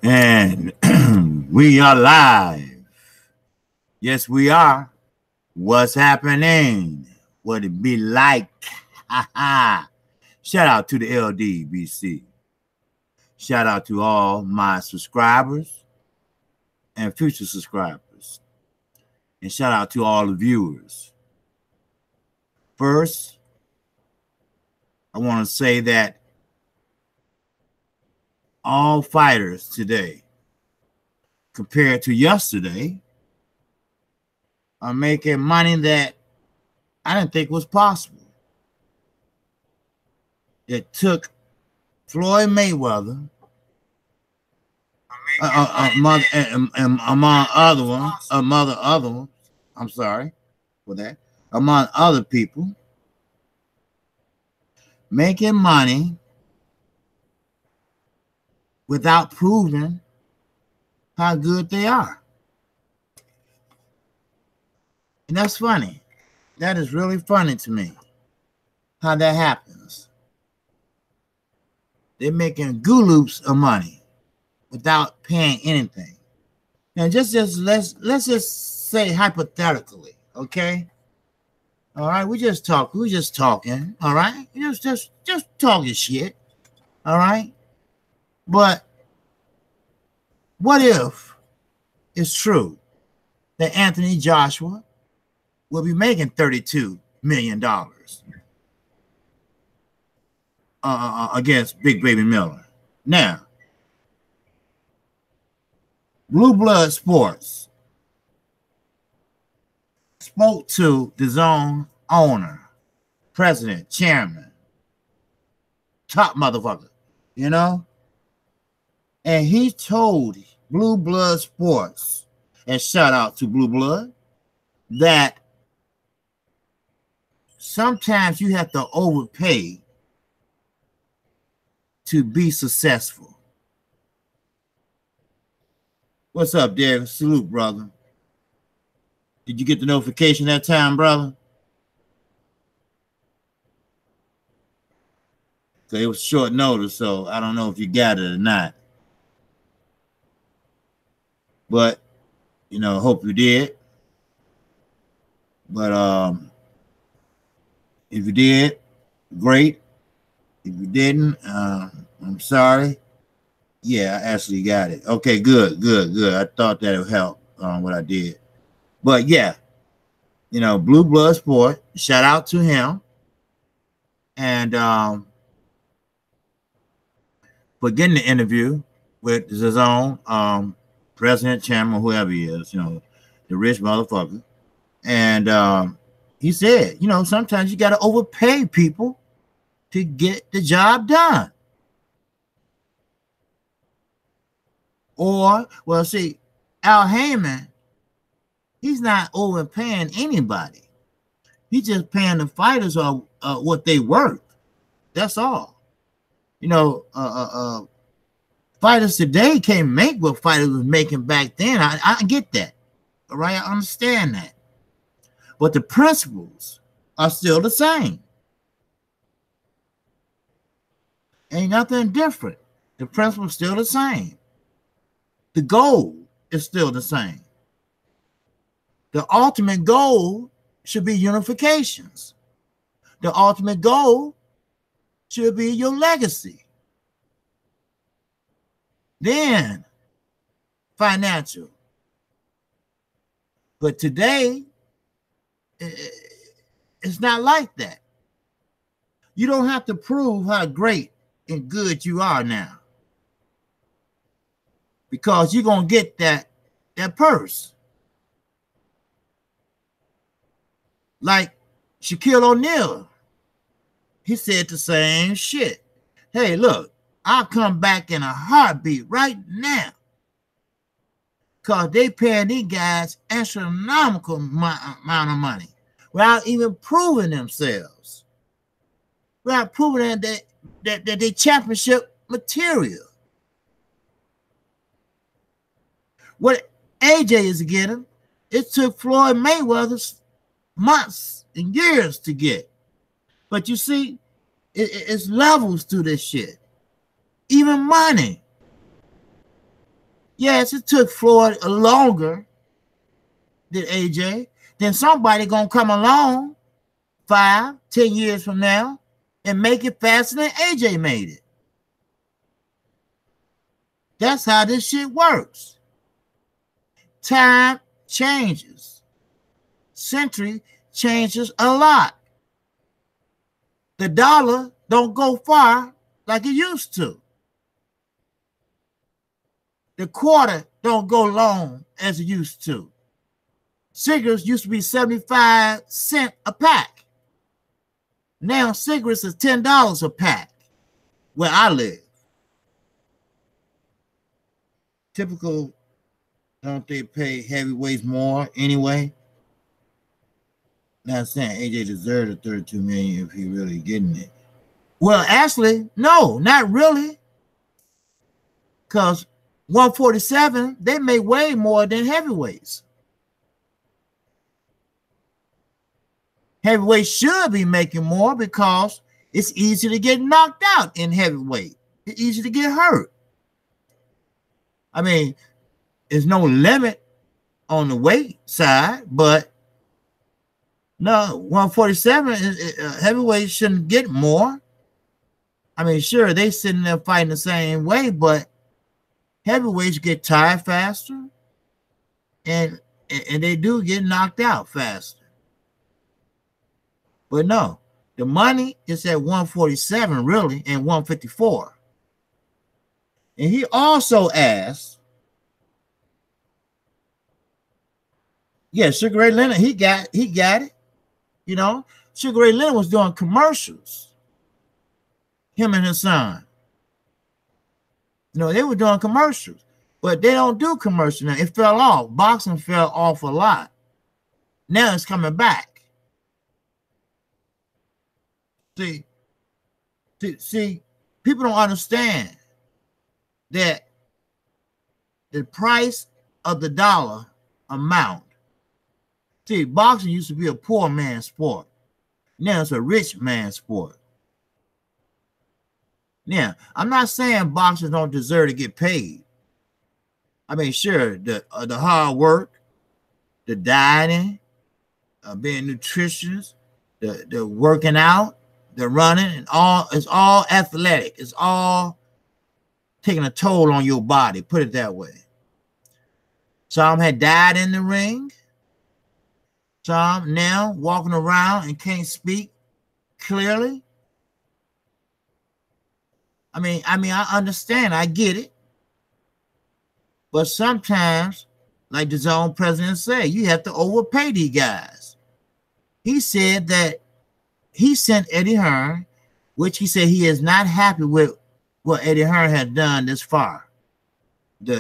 And we are live. Yes, we are. What's happening? What it be like? Shout out to the LDBC. Shout out to all my subscribers and future subscribers. And shout out to all the viewers. First, I want to say that all fighters today, compared to yesterday, are making money that I didn't think was possible. It took Floyd Mayweather, among other ones, I'm sorry for that, among other people, making money without proving how good they are. And that's funny. That is really funny to me, how that happens. They're making gooloops of money without paying anything. Now, let's just say hypothetically, okay? All right, we're just talking, all right? Just talking shit, all right? But what if it's true that Anthony Joshua will be making $32 million against Big Baby Miller? Now, Blue Blood Sports spoke to the zone owner, president, chairman, top motherfucker, you know? And he told Blue Blood Sports, and shout out to Blue Blood, that sometimes you have to overpay to be successful. What's up, Derek? Salute, brother. Did you get the notification that time, brother? So it was short notice, so I don't know if you got it or not. But, you know, hope you did. But if you did, great. If you didn't, I'm sorry. Yeah, I actually got it. Okay, good. I thought that would help what I did. But yeah, you know, Blue Blood Sport, shout out to him. And for getting the interview with his own president, chairman, whoever he is, you know, the rich motherfucker. And he said, you know, sometimes you got to overpay people to get the job done. Or, well, see, Al Heyman, he's not overpaying anybody. He's just paying the fighters what they worth. That's all. You know, fighters today can't make what fighters was making back then. I get that. All right, I understand that. But the principles are still the same. Ain't nothing different. The principle's still the same. The goal is still the same. The ultimate goal should be unifications. The ultimate goal should be your legacy. Then financial. But today, it's not like that. You don't have to prove how great and good you are now, because you're going to get that purse. Like Shaquille O'Neal, he said the same shit. Hey, look, I'll come back in a heartbeat right now, because they paying these guys astronomical amount of money without even proving themselves, without proving that they championship material. What AJ is getting, it took Floyd Mayweather's months and years to get. But you see, it's levels to this shit. Even money. Yes, it took Floyd longer than AJ. Then somebody gonna come along 5, 10 years from now and make it faster than AJ made it. That's how this shit works. Time changes. Century changes a lot. The dollar don't go far like it used to. The quarter don't go long as it used to. Cigarettes used to be 75 cents a pack. Now cigarettes is $10 a pack where I live. Typical, don't they pay heavyweights more anyway? Not saying AJ deserved the 32 million if he really getting it. Well, actually, no, not really. Because 147, they make way more than heavyweights. Heavyweight should be making more because it's easy to get knocked out in heavyweight. It's easy to get hurt. I mean, there's no limit on the weight side, but no, 147 heavyweight shouldn't get more. I mean, sure, they sitting there fighting the same way, but heavyweights get tired faster, and they do get knocked out faster. But no, the money is at 147 really and 154. And he also asked, yeah, Sugar Ray Leonard, he got it. You know, Sugar Ray Leonard was doing commercials. Him and his son. You know, they were doing commercials, but they don't do commercials now. It fell off. Boxing fell off a lot. Now it's coming back. See, people don't understand that the price of the dollar amount. See, boxing used to be a poor man's sport. Now it's a rich man's sport. Now, I'm not saying boxers don't deserve to get paid. I mean, sure, the hard work, the dieting, being nutritious, the working out, the running, and all, it's all athletic. It's all taking a toll on your body, put it that way. Some had died in the ring. Some now walking around and can't speak clearly. I mean, I understand, I get it. But sometimes, like the zone president said, you have to overpay these guys. He said that he sent Eddie Hearn, which he said he is not happy with what Eddie Hearn had done this far. The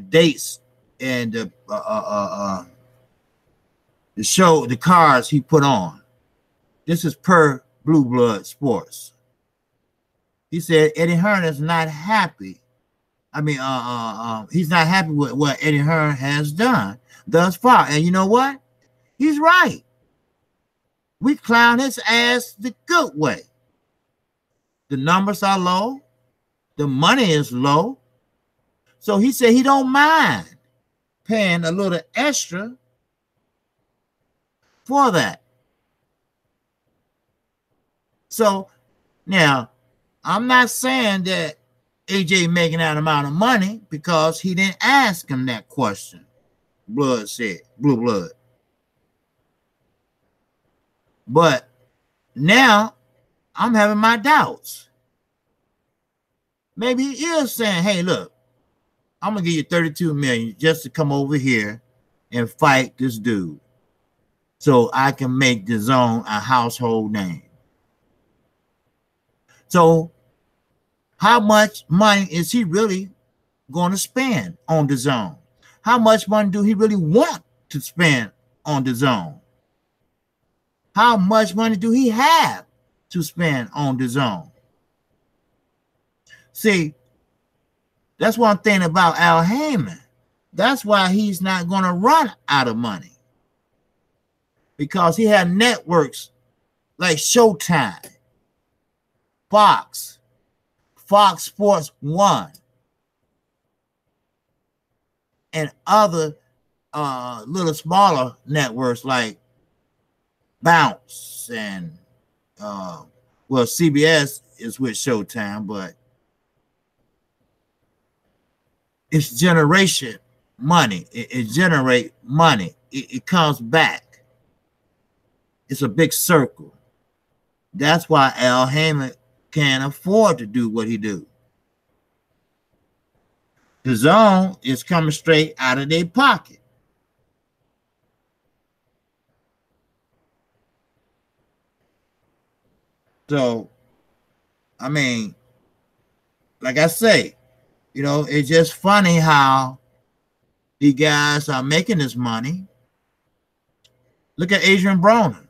dates and the show, the cards he put on. This is per Blue Blood Sports. He said Eddie Hearn is not happy. I mean, he's not happy with what Eddie Hearn has done thus far. And you know what? He's right. We clown his ass the good way. The numbers are low. The money is low. So he said he don't mind paying a little extra for that. So now, I'm not saying that AJ making that amount of money because he didn't ask him that question. Blood said, Blue Blood. But now I'm having my doubts. Maybe he is saying, hey, look, I'm going to give you 32 million just to come over here and fight this dude so I can make the zone a household name. So how much money is he really going to spend on the zone? How much money do he really want to spend on the zone? How much money do he have to spend on the zone? See, that's one thing about Al Heyman. That's why he's not going to run out of money. Because he had networks like Showtime, Fox Sports 1, and other little smaller networks like Bounce and well, CBS is with Showtime, but it's generation money. It generate money. It comes back. It's a big circle. That's why Al Heyman can't afford to do what he do. The zone is coming straight out of their pocket. So, I mean, like I say, you know, it's just funny how these guys are making this money. Look at Adrian Broner.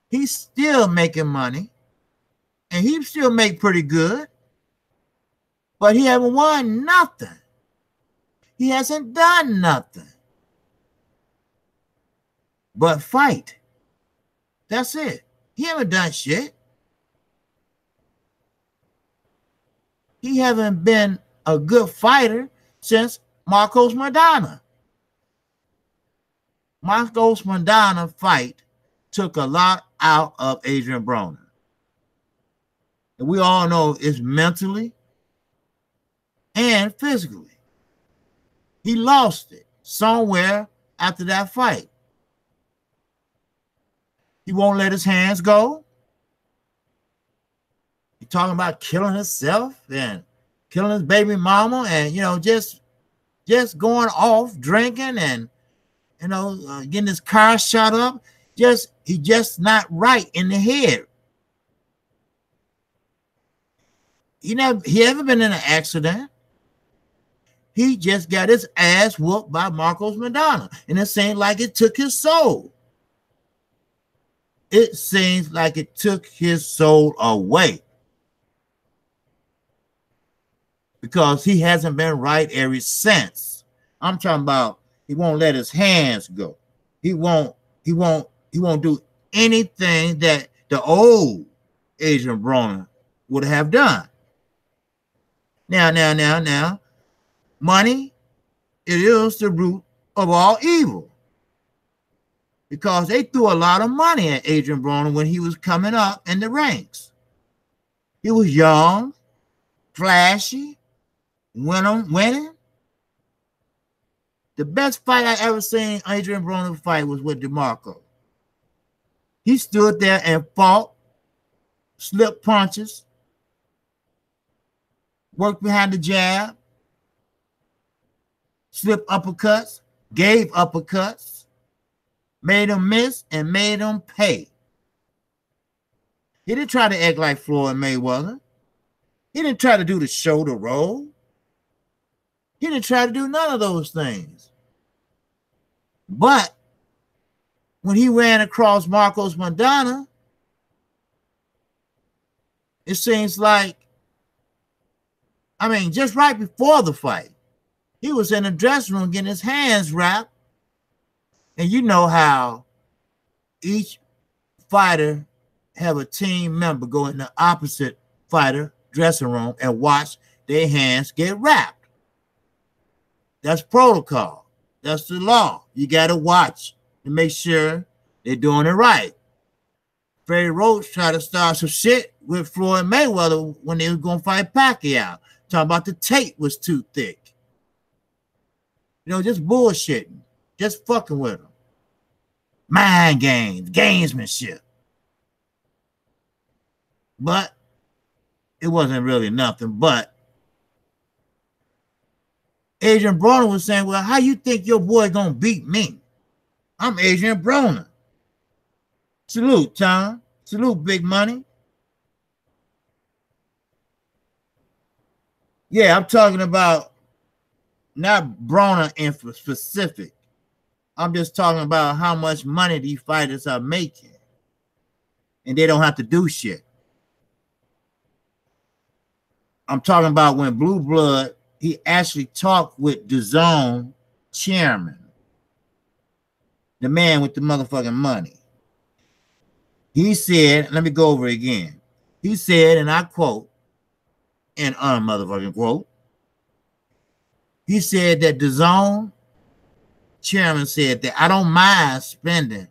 He's still making money, and he still make pretty good, but he haven't won nothing. He hasn't done nothing but fight. That's it. He haven't done shit. He haven't been a good fighter since Marcos Maidana. Marcos Maidana fight took a lot out of Adrian Broner. And we all know it's mentally and physically. He lost it somewhere after that fight. He won't let his hands go. He's talking about killing himself and killing his baby mama, and you know, just going off drinking and you know, getting his car shot up. He just not right in the head. He ever been in an accident. He just got his ass whooped by Marcos Maidana, and it seemed like it took his soul. It seems like it took his soul away, because he hasn't been right ever since. I'm talking about he won't let his hands go. He won't do anything that the old Adrian Broner would have done. Now, money, it is the root of all evil, because they threw a lot of money at Adrian Broner when he was coming up in the ranks. He was young, flashy, winning. The best fight I ever seen Adrian Broner fight was with DeMarco. He stood there and fought, slipped punches, worked behind the jab, slipped uppercuts, gave uppercuts, made him miss and made him pay. He didn't try to act like Floyd Mayweather. He didn't try to do the shoulder roll. He didn't try to do none of those things. But when he ran across Marcos Maidana, it seems like, I mean, just right before the fight, he was in the dressing room getting his hands wrapped. And you know how each fighter have a team member go in the opposite fighter dressing room and watch their hands get wrapped. That's protocol. That's the law. You got to watch to make sure they're doing it right. Freddie Roach tried to start some shit with Floyd Mayweather when they were going to fight Pacquiao. Talking about the tape was too thick. You know, just bullshitting. Just fucking with them. Mind games, gamesmanship. But it wasn't really nothing. But Adrian Broner was saying, well, how you think your boy gonna beat me? I'm Adrian Broner. Salute, Tom. Salute, Big Money. Yeah, I'm talking about not Broner in specific. I'm just talking about how much money these fighters are making. And they don't have to do shit. I'm talking about when Blue Blood, he actually talked with DAZN chairman, the man with the motherfucking money. He said, let me go over it again. He said, and I quote, and unmotherfucking quote, He said that the zone chairman said that I don't mind spending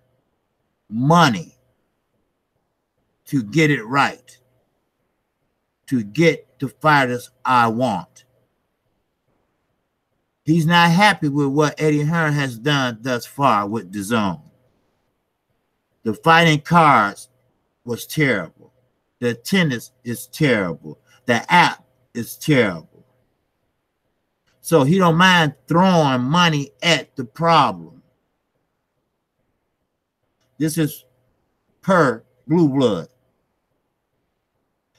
money to get it right, to get the fighters I want. He's not happy with what Eddie Hearn has done thus far with the zone. The fighting cards was terrible. The attendance is terrible. The app is terrible. So he don't mind throwing money at the problem. This is per Blue Blood.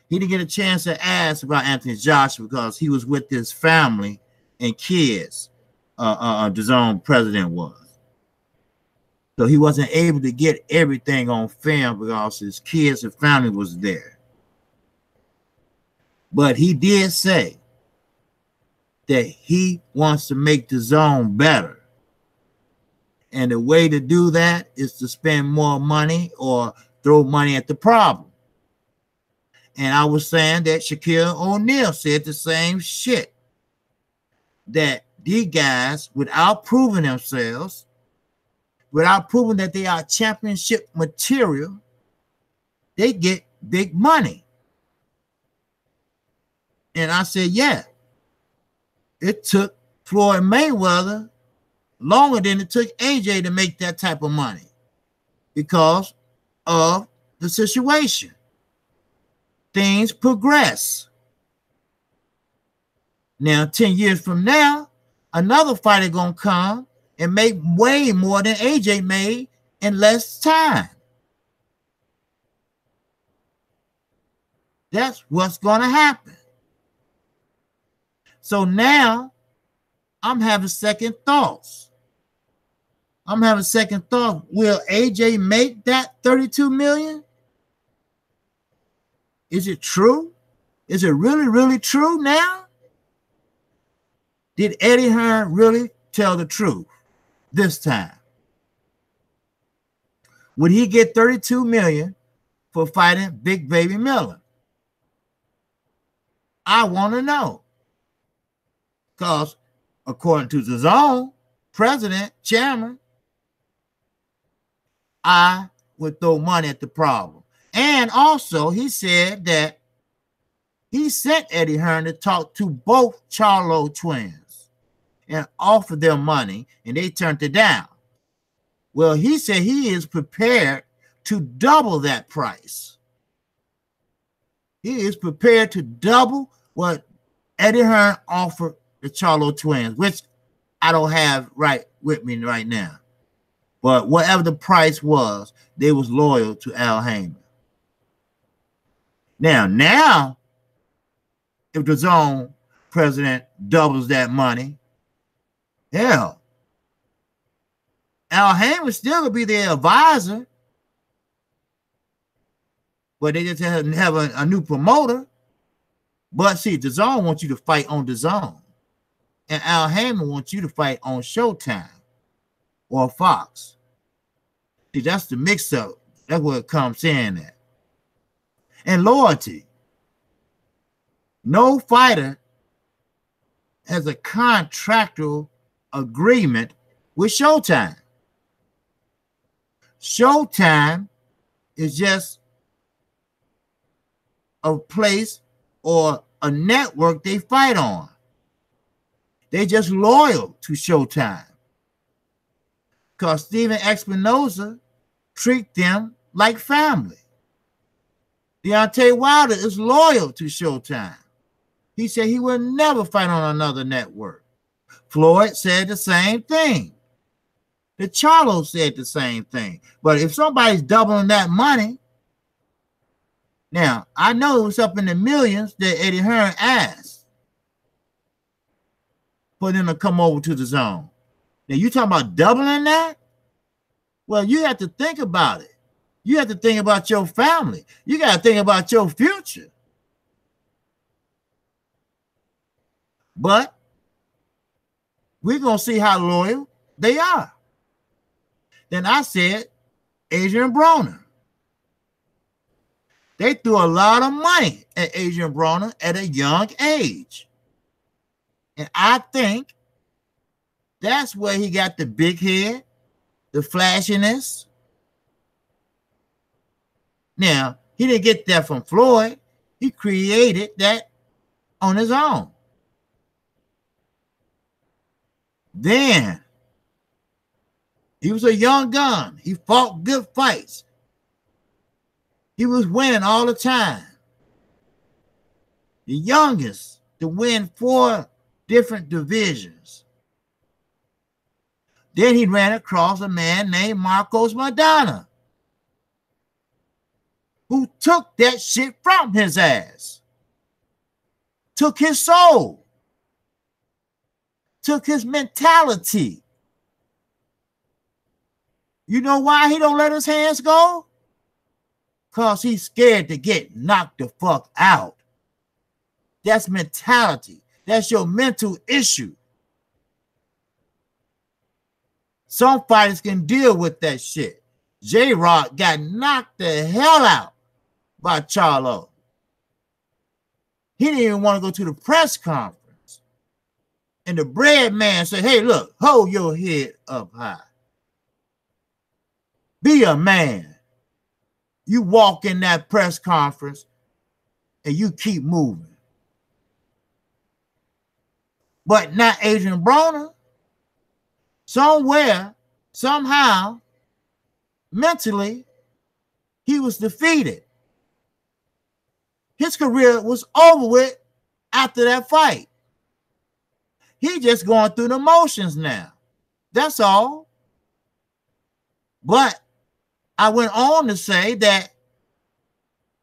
He didn't get a chance to ask about Anthony Joshua because he was with his family and kids. The zone president was. So he wasn't able to get everything on film because his kids and family was there. But he did say that he wants to make the zone better. And the way to do that is to spend more money or throw money at the problem. And I was saying that Shaquille O'Neal said the same shit. That these guys, without proving themselves, without proving that they are championship material, they get big money. And I said, yeah, it took Floyd Mayweather longer than it took AJ to make that type of money because of the situation. Things progress. Now, 10 years from now, another fighter gonna come and make way more than AJ made in less time. That's what's gonna happen. So now I'm having second thoughts. I'm having second thought. Will AJ make that 32 million? Is it true? Is it really, really true now? Did Eddie Hearn really tell the truth this time? Would he get 32 million for fighting Big Baby Miller? I want to know. Because according to the zone, president, chairman, I would throw money at the problem. And also, he said that he sent Eddie Hearn to talk to both Charlo twins and offered them money, and they turned it down. Well, he said he is prepared to double that price. He is prepared to double what Eddie Hearn offered the Charlo twins, which I don't have right with me right now. But whatever the price was, they was loyal to Al Heyman. Now, if the zone president doubles that money, hell, Al Heyman still will be their advisor, but they just have a new promoter. But see, the zone wants you to fight on the zone, and Al Heyman wants you to fight on Showtime or Fox. See, that's the mix-up. That's what it comes in at. And loyalty. No fighter has a contractual agreement with Showtime. Showtime is just a place or a network they fight on. They just loyal to Showtime. Because Steven Espinoza treat them like family. Deontay Wilder is loyal to Showtime. He said he will never fight on another network. Floyd said the same thing. The Charlo said the same thing. But if somebody's doubling that money, now I know it was up in the millions that Eddie Hearn asked for them to come over to the zone. Now you talking about doubling that? Well, you have to think about it. You have to think about your family. You got to think about your future. But we're going to see how loyal they are. Then I said, Adrian Broner. They threw a lot of money at Adrian Broner at a young age. And I think That's where he got the big head, the flashiness. Now, he didn't get that from Floyd. He created that on his own. Then, he was a young gun. He fought good fights. He was winning all the time. The youngest to win 4 different divisions. Then he ran across a man named Marcos Madonna, who took that shit from his ass, took his soul, took his mentality. You know why he don't let his hands go? Because he's scared to get knocked the fuck out. That's mentality. That's your mental issue. Some fighters can deal with that shit. J-Rock got knocked the hell out by Charlo. He didn't even want to go to the press conference. And the bread man said, hey, look, hold your head up high. Be a man. You walk in that press conference and you keep moving. But not Adrian Broner. Somewhere, somehow, mentally, he was defeated. His career was over with after that fight. He just going through the motions now. That's all. But I went on to say that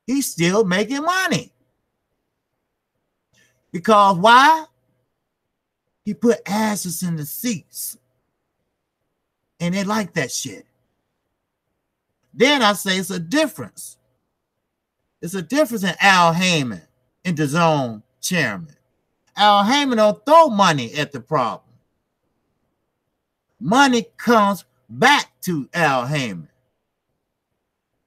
he's still making money. Because why? He put asses in the seats. And they like that shit. Then I say it's a difference. It's a difference in Al Heyman and the DAZN chairman. Al Heyman don't throw money at the problem. Money comes back to Al Heyman.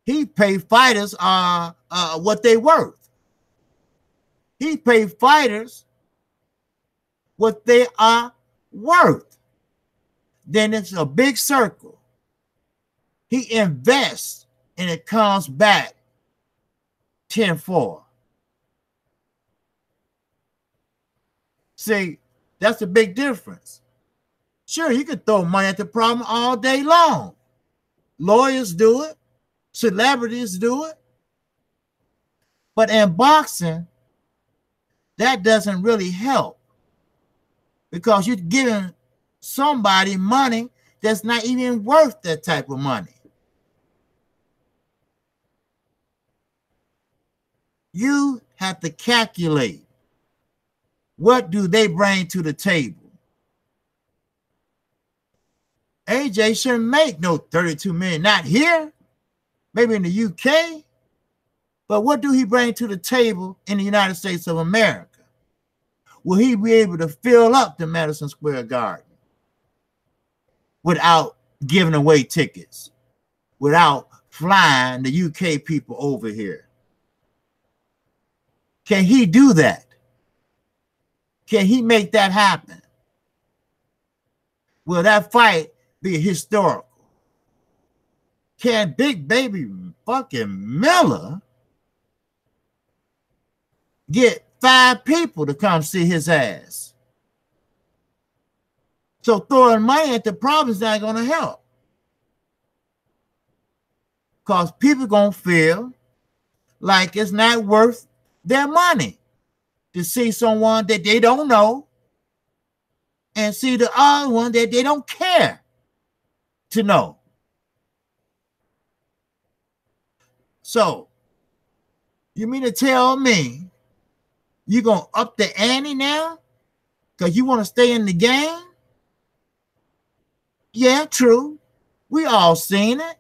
He pay fighters what they worth. He pay fighters what they are worth. Then it's a big circle. He invests and it comes back tenfold. See, that's a big difference. Sure, you can throw money at the problem all day long. Lawyers do it. Celebrities do it. But in boxing, that doesn't really help. Because you're giving somebody money that's not even worth that type of money. You have to calculate, what do they bring to the table? AJ shouldn't make no 32 million, not here, maybe in the UK, but what do he bring to the table in the United States of America? Will he be able to fill up the Madison Square Garden without giving away tickets, without flying the UK people over here? Can he do that? Can he make that happen? Will that fight be historical? Can Big Baby fucking Miller get 5 people to come see his ass? So throwing money at the problem is not going to help. Because people going to feel like it's not worth their money to see someone that they don't know and see the other one that they don't care to know. So, you mean to tell me you're going to up the ante now because you want to stay in the game? Yeah, true. We all seen it.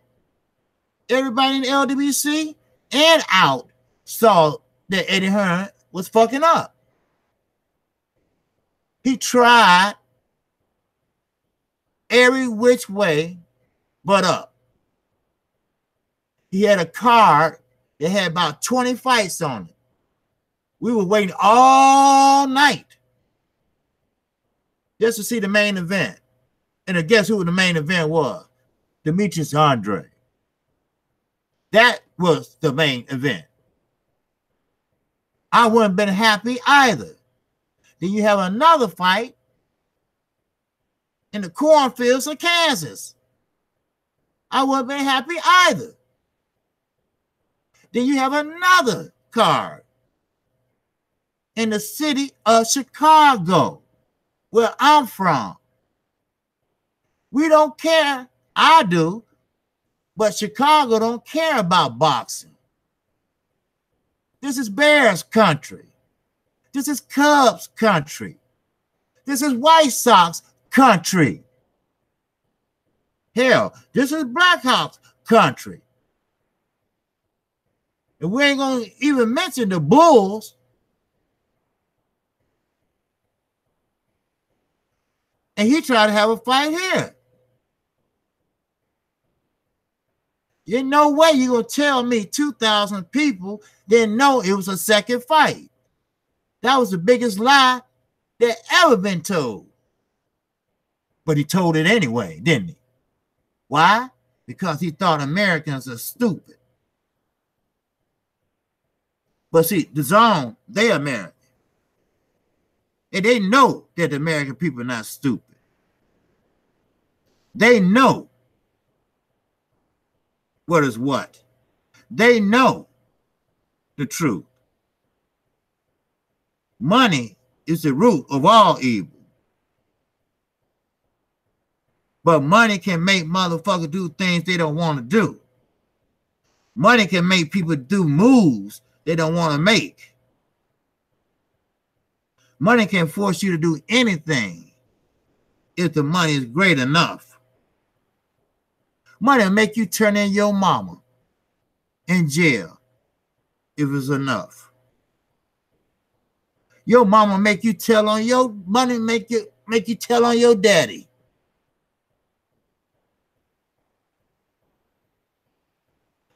Everybody in the LWC and out saw that Eddie Hearn was fucking up. He tried every which way but up. He had a card that had about 20 fights on it. We were waiting all night just to see the main event. And guess who the main event was? Demetrius Andre. That was the main event. I wouldn't have been happy either. Then you have another fight in the cornfields of Kansas. I wouldn't have been happy either. Then you have another card in the city of Chicago, where I'm from. We don't care. I do. But Chicago don't care about boxing. This is Bears country. This is Cubs country. This is White Sox country. Hell, this is Blackhawks country. And we ain't going to even mention the Bulls. And he tried to have a fight here. There's no way you're going to tell me 2,000 people didn't know it was a second fight. That was the biggest lie that ever been told. But he told it anyway, didn't he? Why? Because he thought Americans are stupid. But see, the zone, they American. And they know that the American people are not stupid. They know what is what. They know the truth. Money is the root of all evil. But money can make motherfuckers do things they don't want to do. Money can make people do moves they don't want to make. Money can force you to do anything if the money is great enough. Money will make you turn in your mama in jail if it's enough. Your mama make you tell on your money, make you tell on your daddy.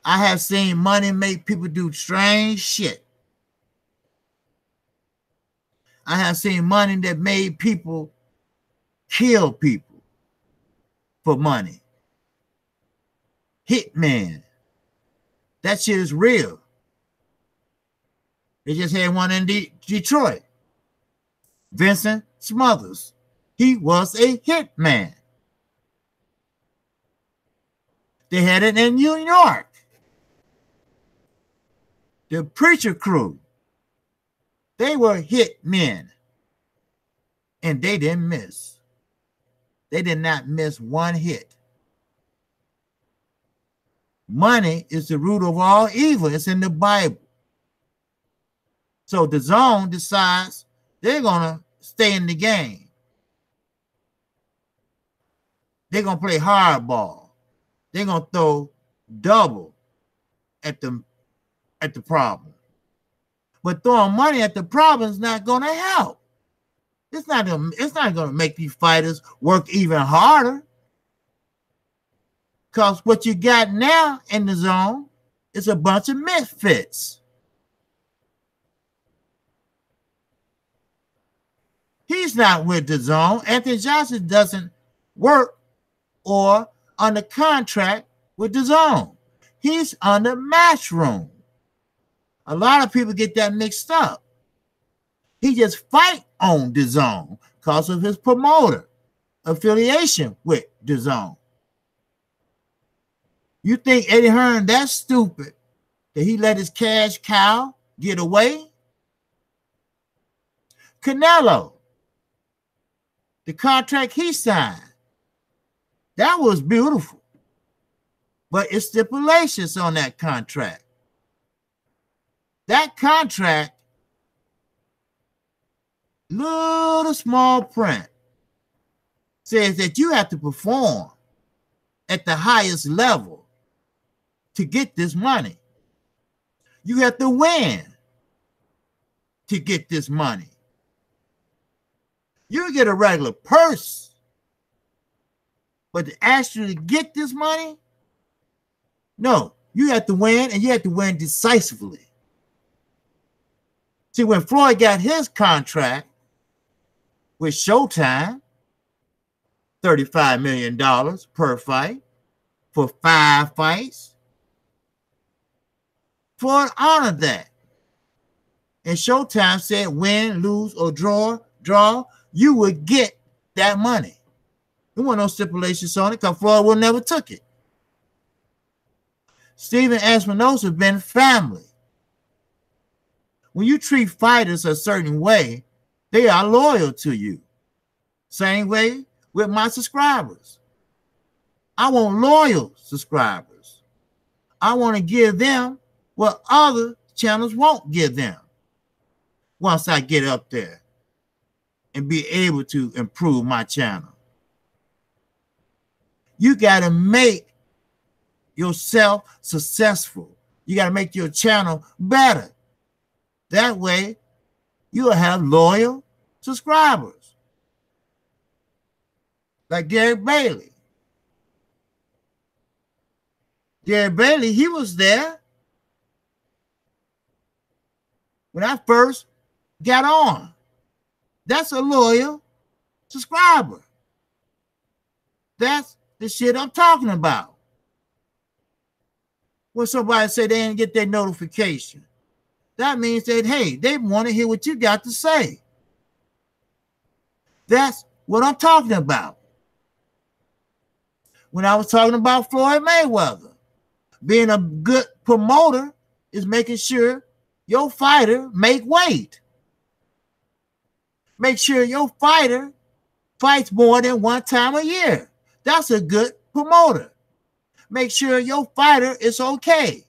I have seen money make people do strange shit. I have seen money that made people kill people for money. Hitman. That shit is real. They just had one in Detroit. Vincent Smothers. He was a hitman. They had it in New York. The Preacher Crew. They were hitmen. And they didn't miss. They did not miss one hit. Money is the root of all evil. It's in the Bible. So the zone decides they're going to stay in the game. They're going to play hardball. They're going to throw double at the problem. But throwing money at the problem is not going to help. It's not going to make these fighters work even harder. Because what you got now in the zone is a bunch of misfits. He's not with the zone. Anthony Johnson doesn't work or under contract with the zone. He's under Matchroom. A lot of people get that mixed up. He just fight on the zone because of his promoter affiliation with the zone. You think Eddie Hearn that's stupid that he let his cash cow get away? Canelo, the contract he signed, that was beautiful. But it's stipulations on that contract. That contract, little small print, says that you have to perform at the highest level to get this money. You have to win to get this money. You get a regular purse, but to actually get this money, no, you have to win, and you have to win decisively. See, when Floyd got his contract with Showtime, $35 million per fight for 5 fights. Floyd honored that. And Showtime said win, lose, or draw, you would get that money. There weren't no stipulations on it because Floyd would never took it. Steven Espinosa been family. When you treat fighters a certain way, they are loyal to you. Same way with my subscribers. I want loyal subscribers. I want to give them what other channels won't give them once I get up there and be able to improve my channel. You got to make yourself successful. You got to make your channel better. That way, you'll have loyal subscribers. Like Derek Bailey. Derek Bailey, he was there when I first got on. That's a loyal subscriber. That's the shit I'm talking about. When somebody say they didn't get their notification, that means that, hey, they want to hear what you got to say. That's what I'm talking about. When I was talking about Floyd Mayweather, being a good promoter is making sure your fighter make weight. Make sure your fighter fights more than 1 time a year. That's a good promoter. Make sure your fighter is okay.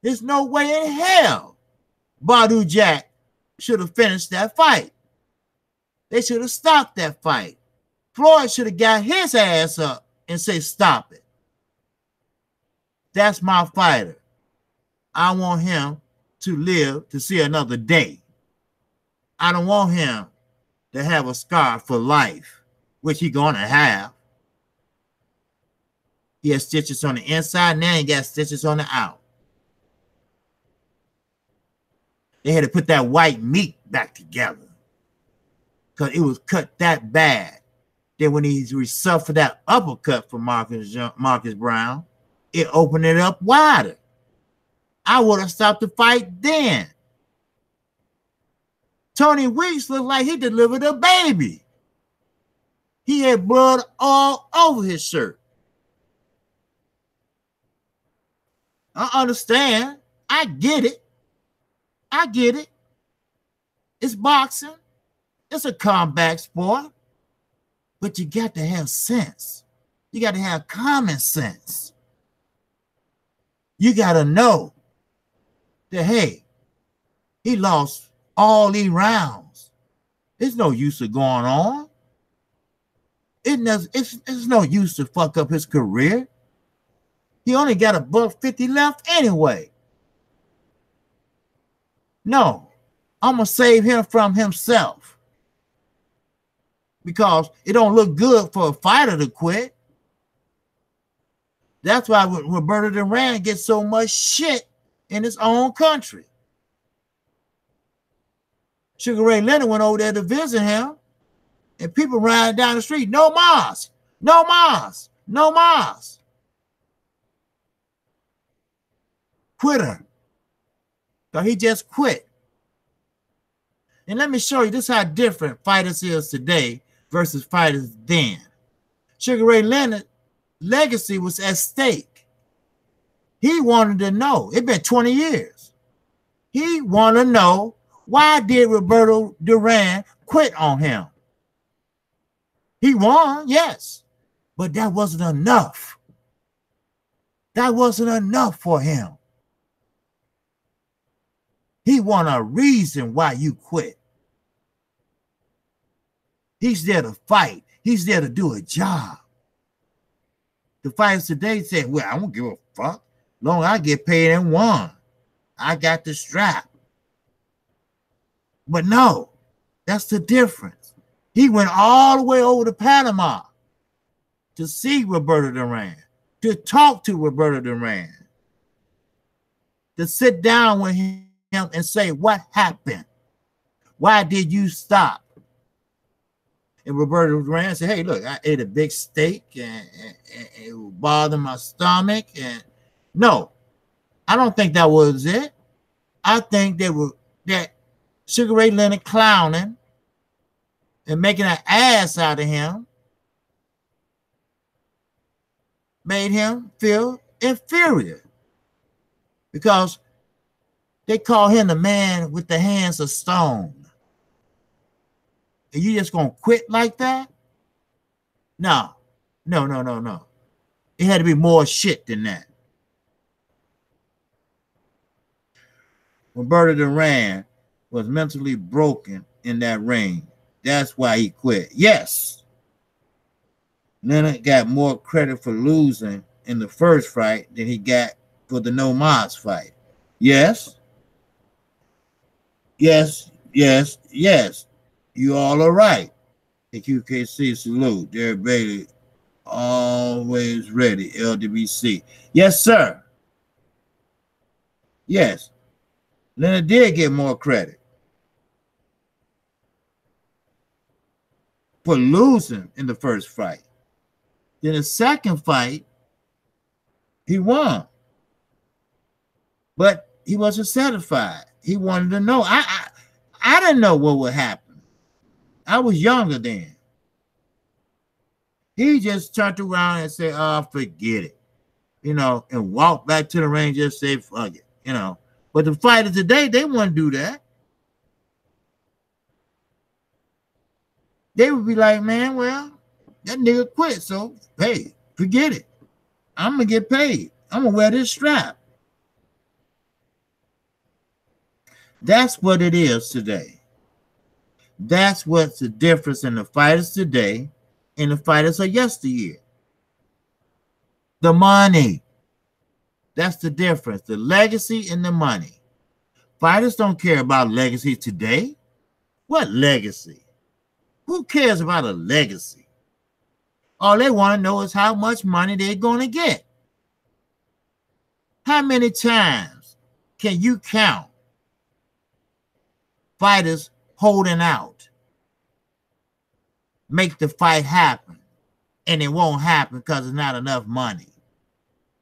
There's no way in hell Badu Jack should have finished that fight. They should have stopped that fight. Floyd should have got his ass up and say, stop it. That's my fighter. I want him to live to see another day. I don't want him to have a scar for life, which he's going to have. He has stitches on the inside. Now he got stitches on the out. They had to put that white meat back together because it was cut that bad. Then when he suffered that uppercut from Marcus Brown, it opened it up wider. I would have stopped the fight then. Tony Weeks looked like he delivered a baby. He had blood all over his shirt. I understand. I get it. I get it. It's boxing. It's a combat sport. But you got to have sense. You got to have common sense. You got to know that, hey, he lost all these rounds. There's no use of going on. It's no use to fuck up his career. He only got $150 left anyway. No, I'm going to save him from himself. Because it don't look good for a fighter to quit. That's why Roberto Duran gets so much shit in his own country. Sugar Ray Leonard went over there to visit him, and people riding down the street, no mas, no mas, no mas. Quitter. So he just quit. And let me show you this how different fighters is today versus fighters then. Sugar Ray Leonard's legacy was at stake. He wanted to know. It's been 20 years. He wanted to know, why did Roberto Duran quit on him? He won, yes, but that wasn't enough. That wasn't enough for him. He wanted a reason why you quit. He's there to fight. He's there to do a job. The fighters today say, well, I don't give a fuck. Long as I get paid and won. I got the strap. But no, that's the difference. He went all the way over to Panama to see Roberto Duran, to talk to Roberto Duran, to sit down with him and say, what happened? Why did you stop? And Roberto Duran said, hey, look, I ate a big steak and it bothered my stomach. And no, I don't think that was it. I think that Sugar Ray Leonard clowning and making an ass out of him made him feel inferior, because they call him the man with the hands of stone. And you just gonna quit like that? No. It had to be more shit than that. Roberto Duran was mentally broken in that ring. That's why he quit. Yes. Leonard got more credit for losing in the first fight than he got for the No Mas fight. Yes. Yes. You all are right. The Kqkc salute. Derek Bailey, always ready. LWC. Yes, sir. Yes. Leonard did get more credit for losing in the first fight. Then the second fight, he won. But he wasn't satisfied. He wanted to know. I didn't know what would happen. I was younger then. He just turned around and said, oh, forget it. And walked back to the ring, just say, fuck it, But the fighters today, they wouldn't do that. They would be like, man, well, that nigga quit, so, hey, forget it. I'm going to get paid. I'm going to wear this strap. That's what it is today. That's what's the difference in the fighters today and the fighters of yesteryear. The money. That's the difference. The legacy and the money. Fighters don't care about legacy today. What legacy? Who cares about a legacy? All they want to know is how much money they're going to get. How many times can you count fighters holding out, make the fight happen, and it won't happen because there's not enough money?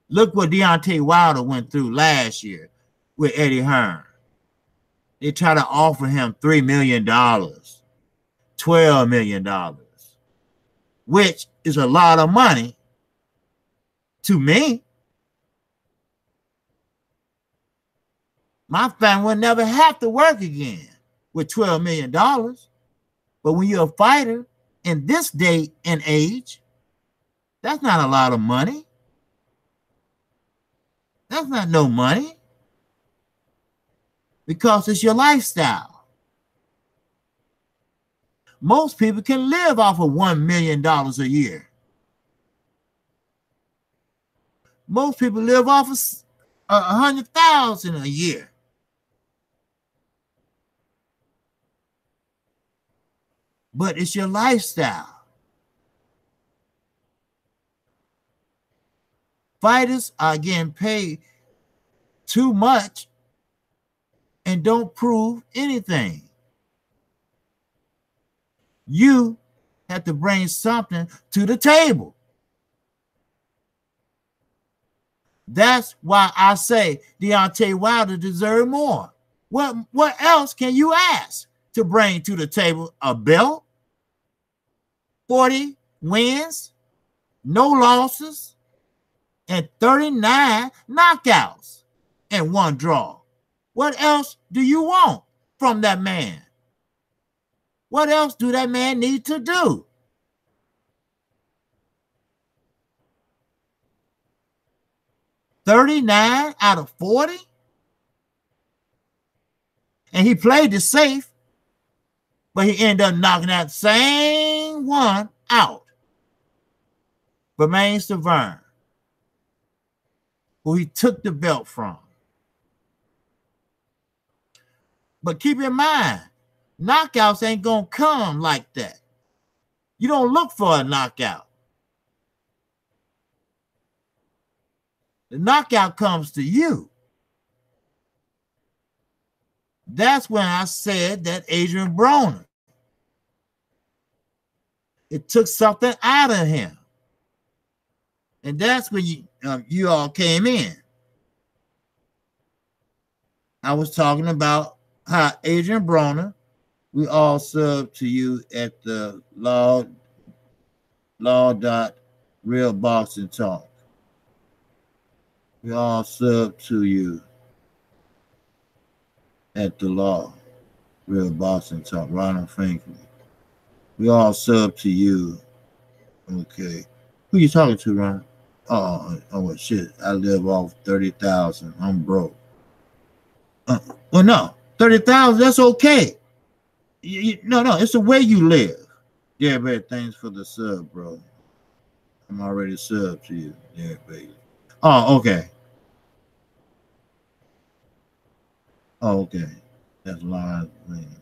Look what Deontay Wilder went through last year with Eddie Hearn. They try to offer him $3 million, $12 million, which is a lot of money to me. My family would never have to work again with $12 million. But when you're a fighter in this day and age, that's not a lot of money. That's not no money, because it's your lifestyle. Most people can live off of $1 million a year. Most people live off of $100,000 a year. But it's your lifestyle. Fighters are getting paid too much and don't prove anything. You have to bring something to the table. That's why I say Deontay Wilder deserves more. What else can you ask to bring to the table? A belt, 40 wins, no losses, and 39 knockouts and 1 draw. What else do you want from that man? What else do that man need to do? $39 out of 40? And he played it safe, but he ended up knocking that same one out. Bermain Stavern, who he took the belt from. But keep in mind, knockouts ain't going to come like that. You don't look for a knockout. The knockout comes to you. That's when I said that Adrian Broner It took something out of him. And that's when you all came in. I was talking about how Adrian Broner, we all sub to you at the law.real boxing talk. We all sub to you at the law, real boxing talk. Ronald Franklin. We all sub to you. Okay. Who you talking to, Ron? Oh, well, shit. I live off 30,000. I'm broke. Well, no. 30,000, that's okay. No, it's the way you live. Yeah, baby. Thanks for the sub, bro. I'm already sub to you. Yeah, baby. Oh, okay. Oh, okay. That's Lawrence Wayne.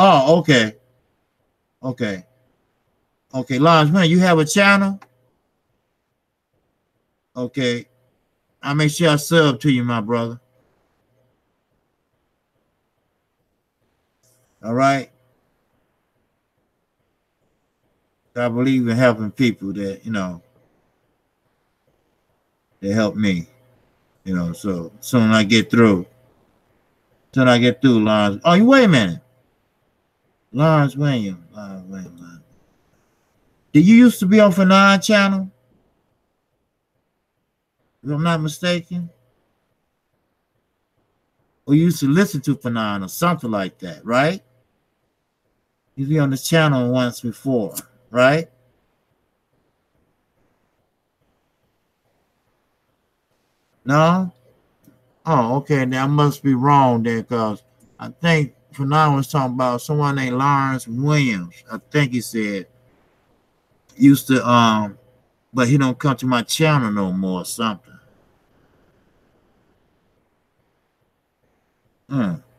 Oh, okay. Okay. Okay, Lawrence Wayne, you have a channel? Okay. I'll make sure I sub to you, my brother. All right. I believe in helping people that, they help me. So soon I get through. Lawrence. Oh, wait a minute. Lawrence Williams. Did you used to be on Fanon channel? If I'm not mistaken. Or you used to listen to Fanon or something like that, right? You be on this channel once before, right? No? Oh, okay. Now I must be wrong there, because I think Fanon was talking about someone named Lawrence Williams. I think he said used to but he don't come to my channel no more or something.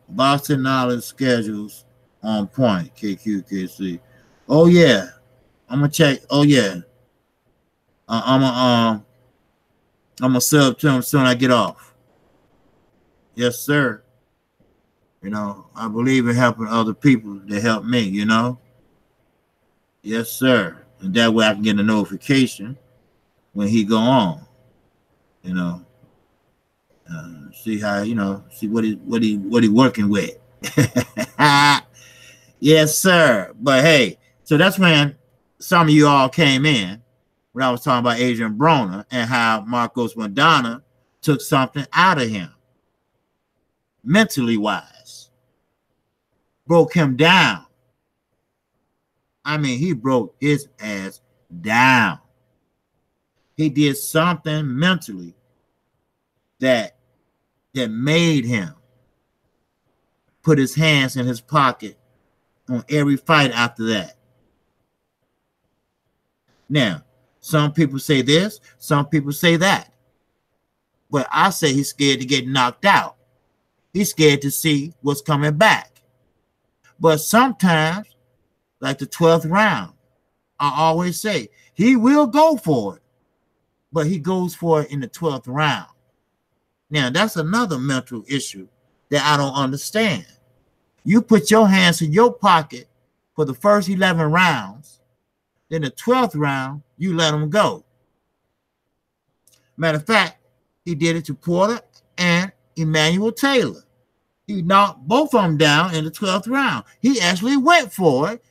Boxing knowledge schedules on point. Kqkc. Oh yeah. I'm gonna check. Oh yeah. I'm gonna sub to him soon I get off. Yes, sir. I believe in helping other people that help me, Yes, sir. And that way I can get a notification when he go on. See how, see what he working with. Yes, sir. But hey, so that's when some of you all came in when I was talking about Adrian Broner and how Marcos Madonna took something out of him, mentally wise, broke him down. I mean, he broke his ass down. He did something mentally that made him put his hands in his pocket on every fight after that. Now, some people say this, some people say that. But I say he's scared to get knocked out. He's scared to see what's coming back. But sometimes, like the 12th round, I always say, he will go for it, but he goes for it in the 12th round. Now, that's another mental issue that I don't understand. You put your hands in your pocket for the first 11 rounds, then the 12th round, you let him go. Matter of fact, he did it to Porter and Emmanuel Taylor. He knocked both of them down in the 12th round. He actually went for it,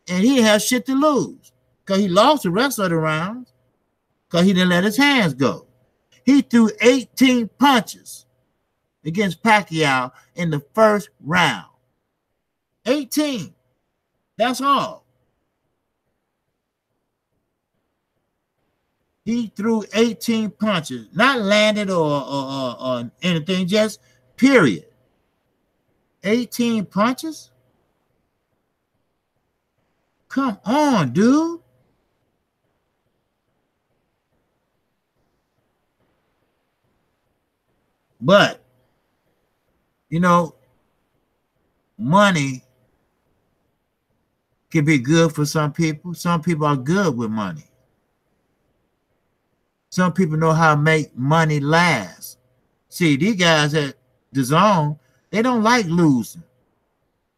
and he had shit to lose because he lost the rest of the rounds because he didn't let his hands go. He threw 18 punches against Pacquiao in the first round. 18. That's all. He threw 18 punches, not landed or anything, just period. 18 punches? Come on, dude. But, money can be good for some people. Some people are good with money. Some people know how to make money last. See, these guys at the zone, they don't like losing.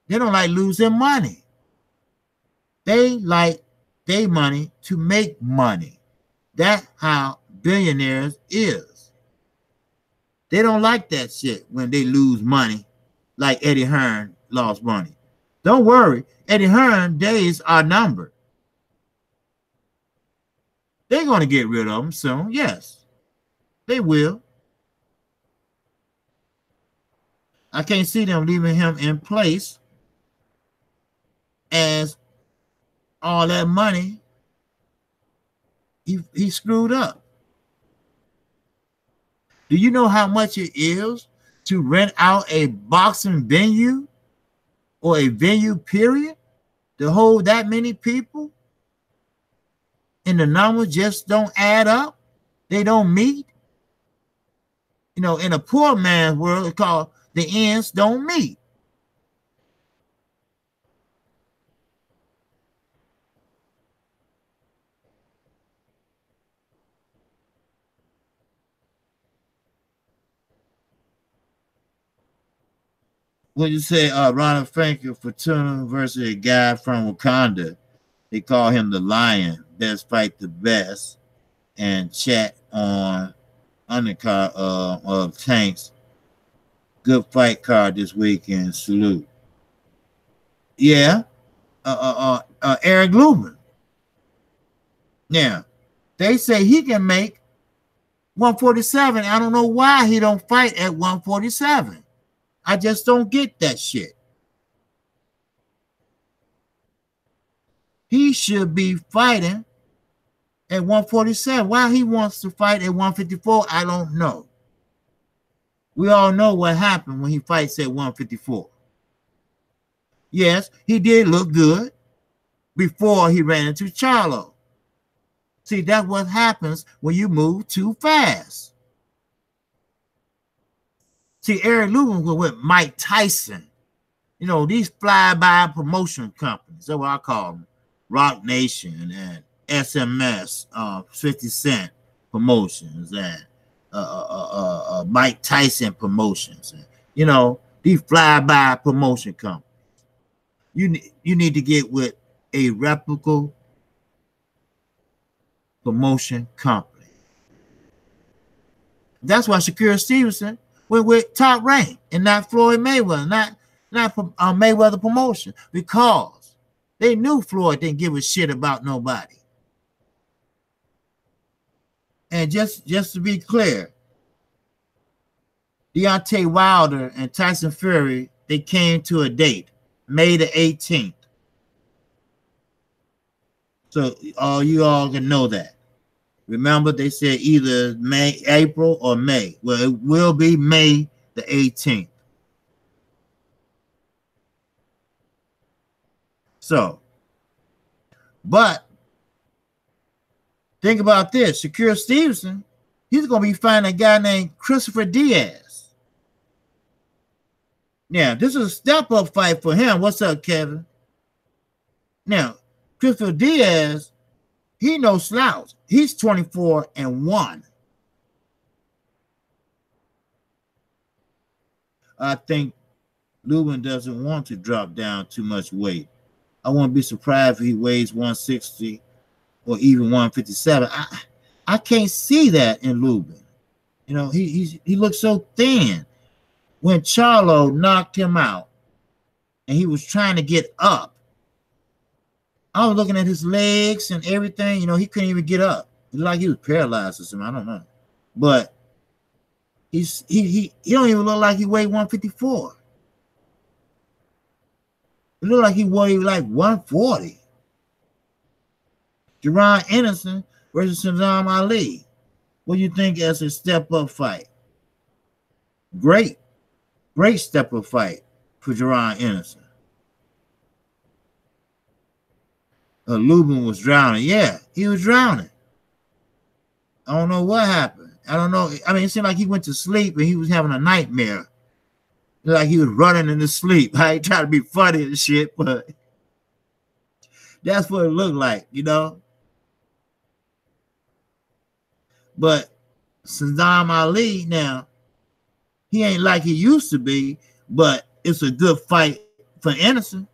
They don't like losing money. They like their money to make money. That's how billionaires is. They don't like that shit when they lose money, like Eddie Hearn lost money. Don't worry, Eddie Hearn days are numbered. They're going to get rid of him soon. Yes, they will. I can't see them leaving him in place as all that money he screwed up. Do you know how much it is to rent out a boxing venue or a venue period to hold that many people? And the numbers just don't add up. They don't meet. You know, in a poor man's world, it's called the ends don't meet. When you say Ronald Franklin Fortuna versus a guy from Wakanda, they call him the Lion, best fight the best, and chat on undercard of Tanks. Good fight card this weekend. Salute. Yeah, Eric Lubin. Now, they say he can make 147. I don't know why he don't fight at 147. I just don't get that shit. He should be fighting at 147. Why he wants to fight at 154, I don't know. We all know what happened when he fights at 154. Yes, he did look good before he ran into Charlo. See, that's what happens when you move too fast. See, Eric Lubin was with Mike Tyson. You know, these fly-by promotion companies, that's what I call them. Rock Nation and SMS, 50 Cent Promotions, and Mike Tyson Promotions. And, you know, these fly-by promotion companies. You need to get with a reputable promotion company. That's why Kqkc Stevenson went with Top Rank and not Floyd Mayweather, not Mayweather Promotion, because they knew Floyd didn't give a shit about nobody. And just to be clear, Deontay Wilder and Tyson Fury, they came to a date, May the 18th. So you all can know that. Remember, they said either April or May. Well, it will be May the 18th. So, but think about this. Kqkc Stevenson, he's going to be fighting a guy named Christopher Diaz. Now, this is a step-up fight for him. What's up, Kevin? Now, Christopher Diaz, he no slouch. He's 24-1. I think Lubin doesn't want to drop down too much weight. I won't be surprised if he weighs 160 or even 157. I can't see that in Lubin. You know, he looks so thin. When Charlo knocked him out and he was trying to get up, I was looking at his legs and everything. You know, he couldn't even get up. It looked like he was paralyzed or something. I don't know. But he don't even look like he weighed 154. It looked like he weighed like 140. Jerron Anderson versus Saddam Ali. What do you think as a step-up fight? Great step-up fight for Jerron Anderson. Lubin was drowning. Yeah, he was drowning. I don't know what happened. I don't know. I mean, it seemed like he went to sleep and he was having a nightmare. Like he was running in his sleep. I ain't trying to be funny and shit, but that's what it looked like, you know. But Saddam Ali now, he ain't like he used to be, but it's a good fight for Anderson.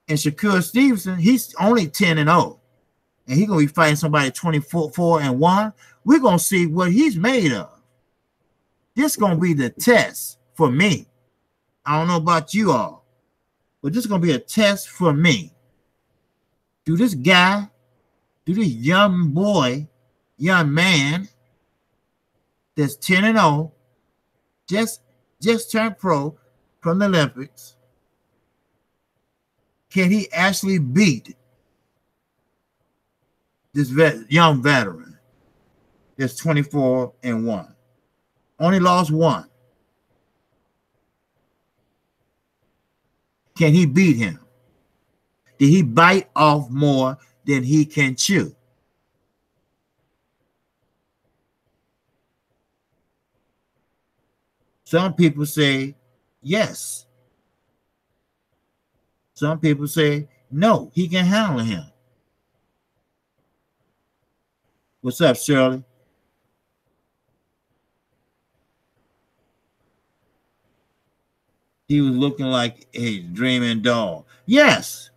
And Shakur Stevenson, he's only 10-0. And he's going to be fighting somebody 24-1. We're going to see what he's made of. This is going to be the test for me. I don't know about you all, but this is going to be a test for me. Do this guy, do this young boy, young man that's 10-0, just turned pro from the Olympics, can he actually beat this young veteran that's 24-1? Only lost one. Can he beat him? Did he bite off more than he can chew? Some people say yes. Some people say no, he can handle him. What's up, Shirley? He was looking like a dreaming doll. Yes.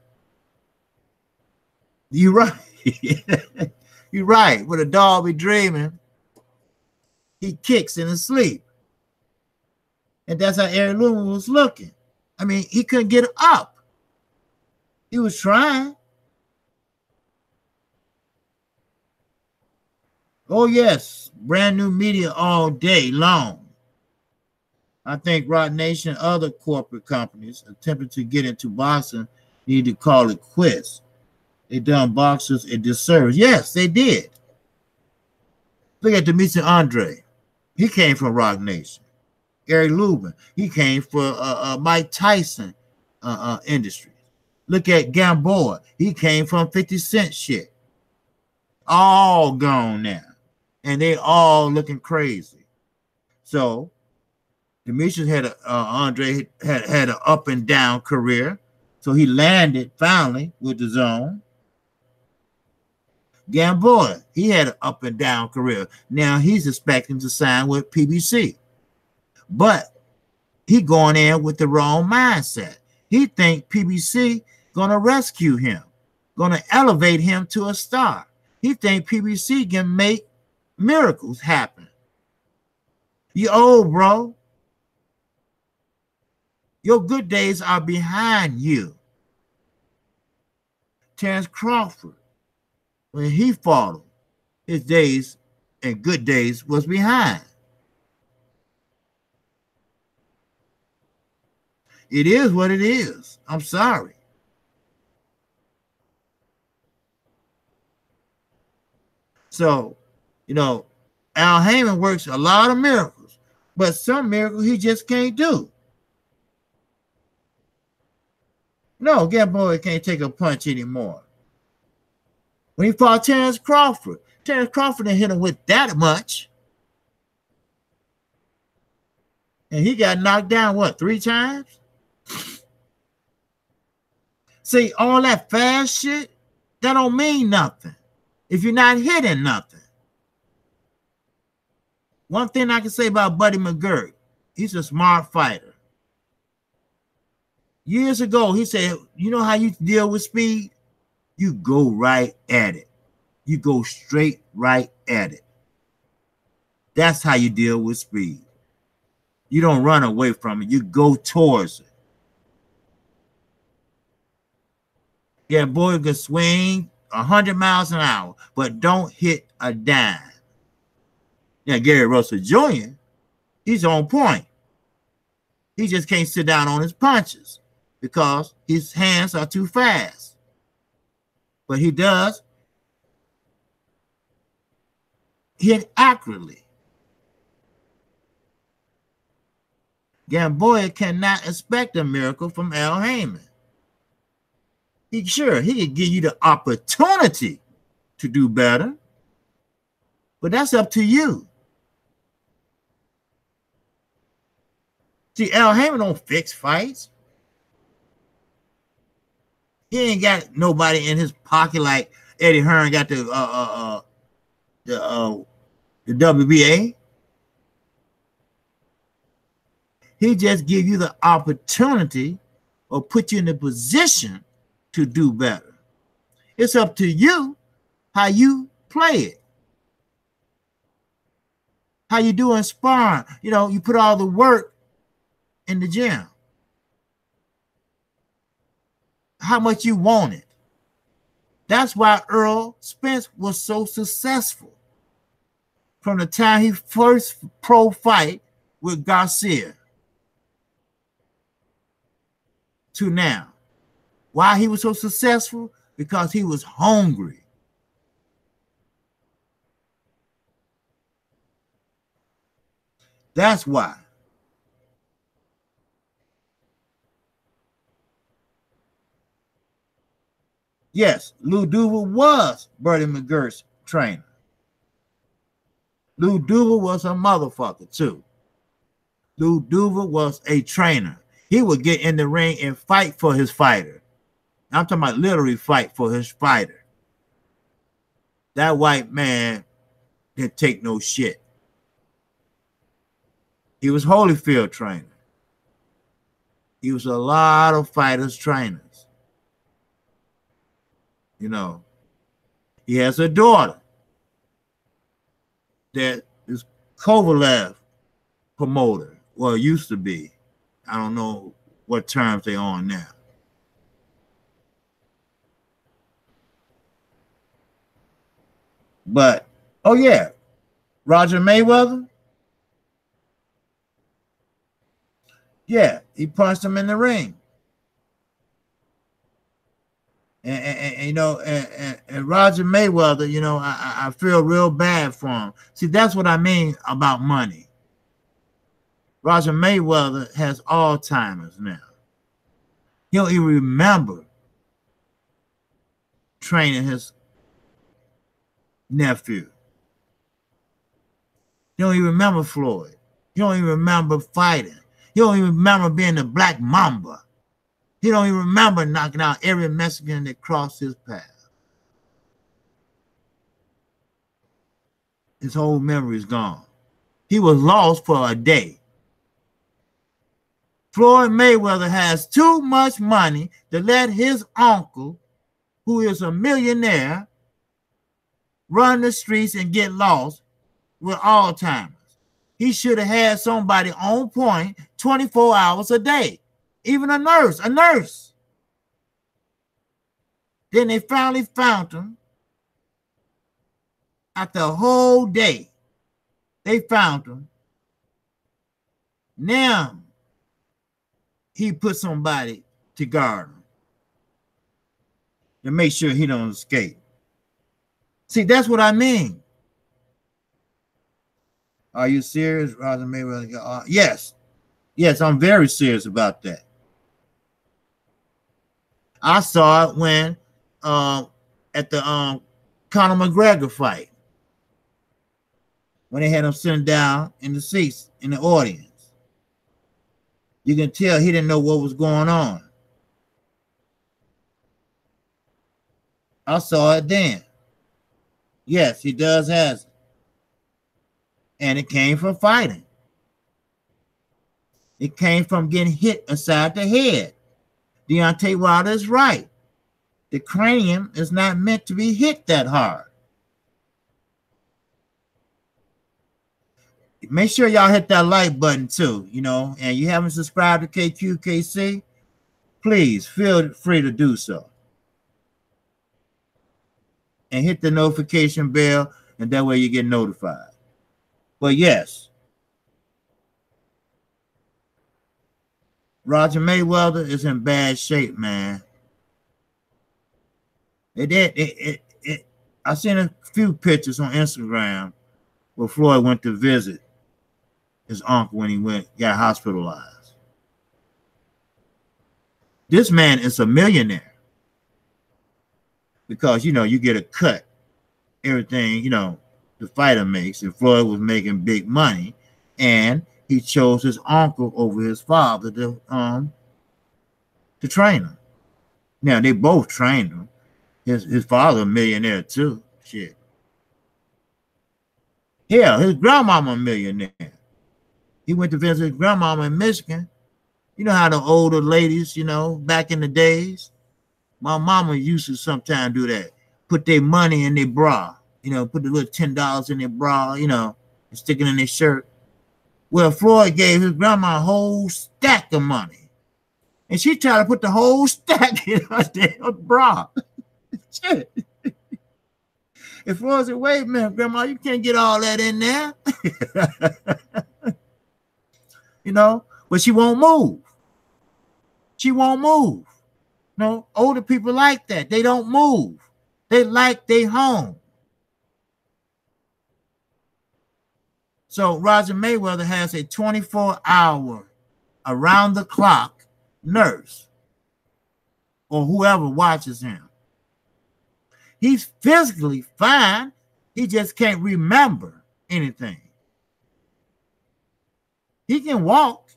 You're right. You're right. When a dog be dreaming, he kicks in his sleep. And that's how Eric Loomis was looking. I mean, he couldn't get up. He was trying. Oh, yes. Brand new media all day long. I think Rock Nation and other corporate companies attempting to get into boxing need to call it quits. They done boxers a disservice. Yes, they did. Look at Demetrius Andre. He came from Rock Nation. Eric Lubin, he came from Mike Tyson industry. Look at Gamboa. He came from 50 Cent shit. All gone now. And they all looking crazy. So Demetrius had Andre had an up and down career. So he landed finally with the zone. Gamboa, he had an up and down career. Now he's expecting to sign with PBC. But he going in with the wrong mindset. He think PBC going to rescue him, going to elevate him to a star. He think PBC can make miracles happen. You old, bro. Your good days are behind you. Terrence Crawford, when he fought him, his days and good days was behind. It is what it is. I'm sorry. So, you know, Al Heyman works a lot of miracles, but some miracles he just can't do. No, Gamboa can't take a punch anymore. When he fought Terrence Crawford didn't hit him with that much. And he got knocked down, what, 3 times? See, all that fast shit, that don't mean nothing if you're not hitting nothing. One thing I can say about Buddy McGirt, he's a smart fighter. Years ago, he said, you know how you deal with speed? You go right at it. You go straight right at it. That's how you deal with speed. You don't run away from it. You go towards it. Yeah, boy can swing 100 miles an hour, but don't hit a dime. Yeah, Gary Russell Jr., he's on point. He just can't sit down on his punches because his hands are too fast. But he does hit accurately. Gamboa cannot expect a miracle from Al Heyman. He can give you the opportunity to do better, but that's up to you. See, Al Heyman don't fix fights. He ain't got nobody in his pocket like Eddie Hearn got the WBA. He just give you the opportunity or put you in the position to do better. It's up to you how you play it. How you do in sparring. You know, you put all the work in the gym. How much you want it. That's why Earl Spence was so successful. From the time he first pro fight with Garcia to now. Why he was so successful? Because he was hungry. That's why. Yes, Lou Duval was Bertie McGurk's trainer. Lou Duval was a motherfucker too. Lou Duval was a trainer. He would get in the ring and fight for his fighter. I'm talking about literally fight for his fighter. That white man didn't take no shit. He was Holyfield trainer. He was a lot of fighters' trainers. You know, he has a daughter that is Kovalev promoter. Well, it used to be. I don't know what terms they're on now. But, oh yeah, Roger Mayweather. Yeah, he punched him in the ring. And you know, and Roger Mayweather, you know, I feel real bad for him. See, that's what I mean about money. Roger Mayweather has Alzheimer's now. He don't even remember training his nephew. He don't even remember Floyd. He don't even remember fighting. He don't even remember being the Black Mamba. He don't even remember knocking out every Mexican that crossed his path. His whole memory is gone. He was lost for a day. Floyd Mayweather has too much money to let his uncle, who is a millionaire, run the streets and get lost with Alzheimer's. He should have had somebody on point 24 hours a day. Even a nurse. Then they finally found him. After a whole day, they found him. Now, he put somebody to guard him to make sure he don't escape. See, that's what I mean. Are you serious, Roger Mayweather? Yes. Yes, I'm very serious about that. I saw it when at the Conor McGregor fight, when they had him sitting down in the seats in the audience. You can tell he didn't know what was going on. I saw it then. Yes, he does have it. And it came from fighting. It came from getting hit inside the head. Deontay Wilder is right. The cranium is not meant to be hit that hard. Make sure y'all hit that like button too, you know, and you haven't subscribed to Kqkc, please feel free to do so. And hit the notification bell, and that way you get notified. But yes, Roger Mayweather is in bad shape, man. I seen a few pictures on Instagram where Floyd went to visit his uncle when he got hospitalized. This man is a millionaire because, you know, you get a cut, everything, you know, the fighter makes, and Floyd was making big money, and he chose his uncle over his father to train him. Now they both trained him. His father a millionaire too. Shit. Yeah, his grandmama a millionaire. He went to visit his grandmama in Michigan. You know how the older ladies, you know, back in the days, My mama used to sometimes do that. Put their money in their bra. You know, put the little $10 in their bra, you know, and stick it in their shirt. Well, Floyd gave his grandma a whole stack of money. And she tried to put the whole stack in her damn bra. Shit. And Floyd said, wait a minute, Grandma, you can't get all that in there. You know, but she won't move. She won't move. You know, older people like that. They don't move. They like their home. So Roger Mayweather has a 24-hour, around-the-clock nurse or whoever watches him. He's physically fine. He just can't remember anything. He can walk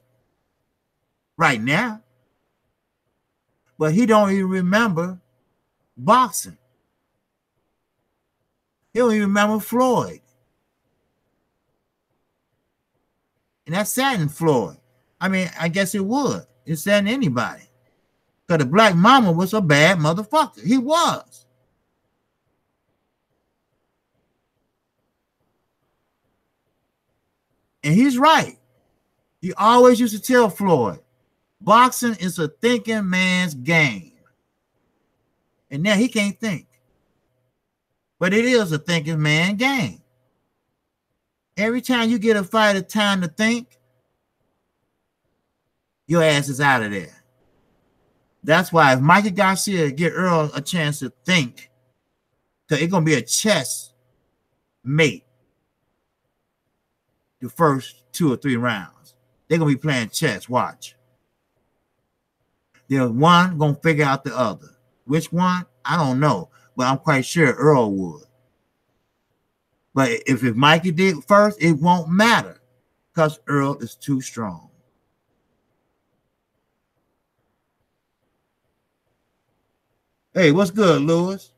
right now, but he don't even remember boxing. He don't even remember Floyd. And that saddened Floyd. I mean, I guess it would. It saddened anybody. Because the Black Mama was a bad motherfucker. He was. And he's right. He always used to tell Floyd, boxing is a thinking man's game. And now he can't think. But it is a thinking man's game. Every time you get a fighter time to think, your ass is out of there. That's why if Mikey Garcia get Earl a chance to think, because it's going to be a chess mate the first 2 or 3 rounds. They're going to be playing chess. Watch. There's one going to figure out the other. Which one? I don't know. But I'm quite sure Earl would. But if Mikey did first, it won't matter. Because Earl is too strong. Hey, what's good, Lewis?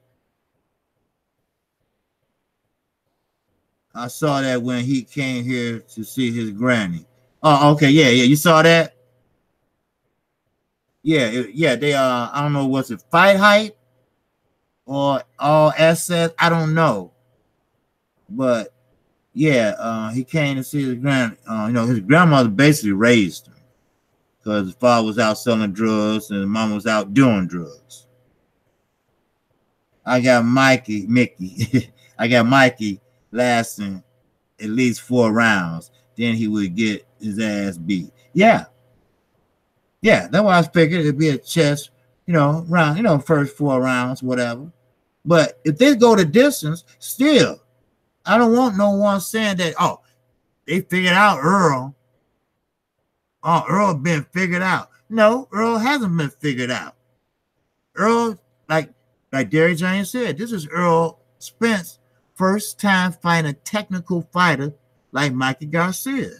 I saw that when he came here to see his granny. Oh, okay, yeah. You saw that? Yeah, they I don't know, was it Fight Hype or All Assets? I don't know. But yeah, he came to see his granny. You know, his grandmother basically raised him because his father was out selling drugs and his mom was out doing drugs. I got Mickey. I got Mikey lasting at least 4 rounds. Then he would get his ass beat. Yeah, that's why I figured it'd be a chess, you know, round, you know, first 4 rounds, whatever. But if they go the distance, still, I don't want no one saying that, oh, they figured out Earl. Oh, Earl been figured out. No, Earl hasn't been figured out. Earl, like Derrick James said, this is Earl Spence first time fighting a technical fighter like Mikey Garcia.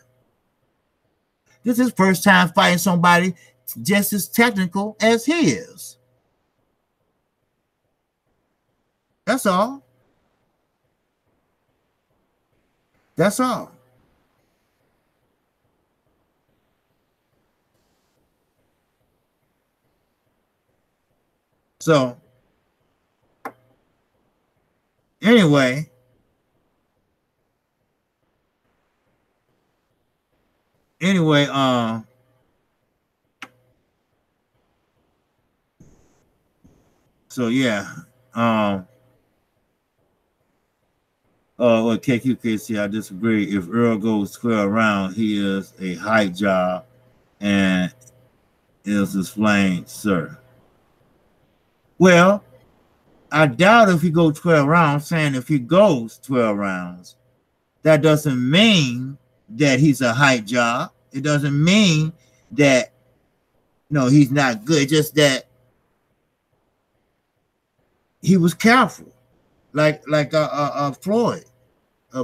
This is his first time fighting somebody just as technical as he is. That's all. That's all. So, anyway, so yeah, well, Kqkc, I disagree. If Earl goes 12 rounds, he is a hype job and is explained, sir. Well, I doubt if he goes 12 rounds, saying if he goes 12 rounds, that doesn't mean that he's a hype job. It doesn't mean that, no, he's not good. Just that he was careful. Like Floyd.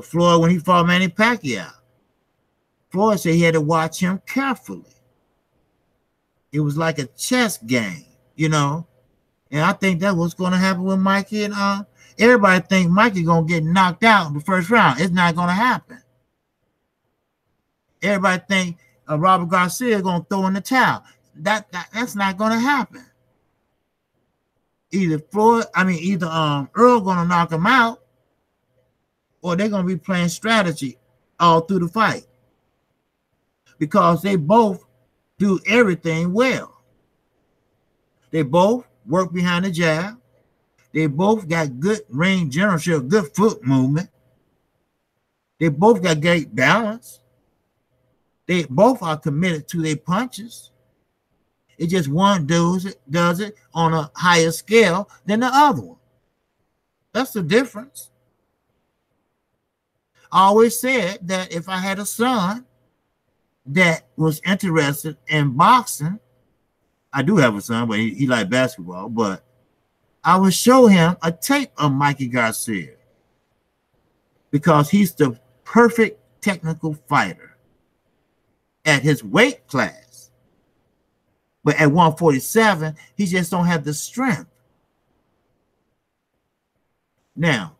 Floyd, when he fought Manny Pacquiao, Floyd said he had to watch him carefully. It was like a chess game, you know. And I think that's what's going to happen with Mikey. And everybody thinks Mikey going to get knocked out in the first round. It's not going to happen. Everybody think Robert Garcia is going to throw in the towel. That's not going to happen. either Earl gonna knock him out, or they're gonna be playing strategy all through the fight, because they both do everything well. They both work behind the jab. They both got good range generalship, good foot movement. They both got great balance. They both are committed to their punches. It's just one does it on a higher scale than the other one. That's the difference. I always said that if I had a son that was interested in boxing, I do have a son, but he liked basketball, but I would show him a tape of Mikey Garcia, because he's the perfect technical fighter at his weight class. But at 147, he just don't have the strength. Now,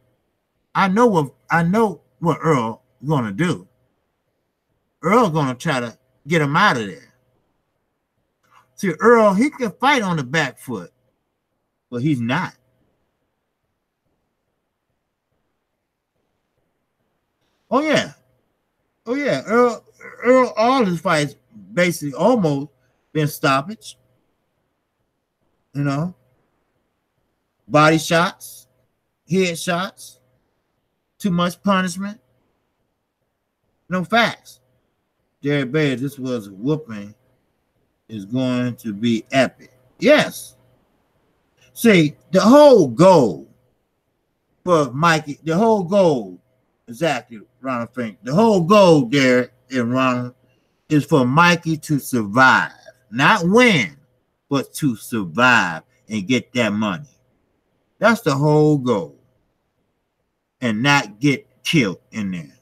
I know what Earl is going to do. Earl going to try to get him out of there. See, Earl, he can fight on the back foot, but he's not. Oh yeah. Earl, all his fights basically almost been stoppage. You know, body shots, head shots, too much punishment. No facts. Jerry Bayer, this was a whooping, is going to be epic. Yes. See, the whole goal for Mikey, the whole goal, exactly, Ronald Fink, the whole goal there in Ronald is for Mikey to survive. Not win, but to survive and get that money. That's the whole goal. And not get killed in there.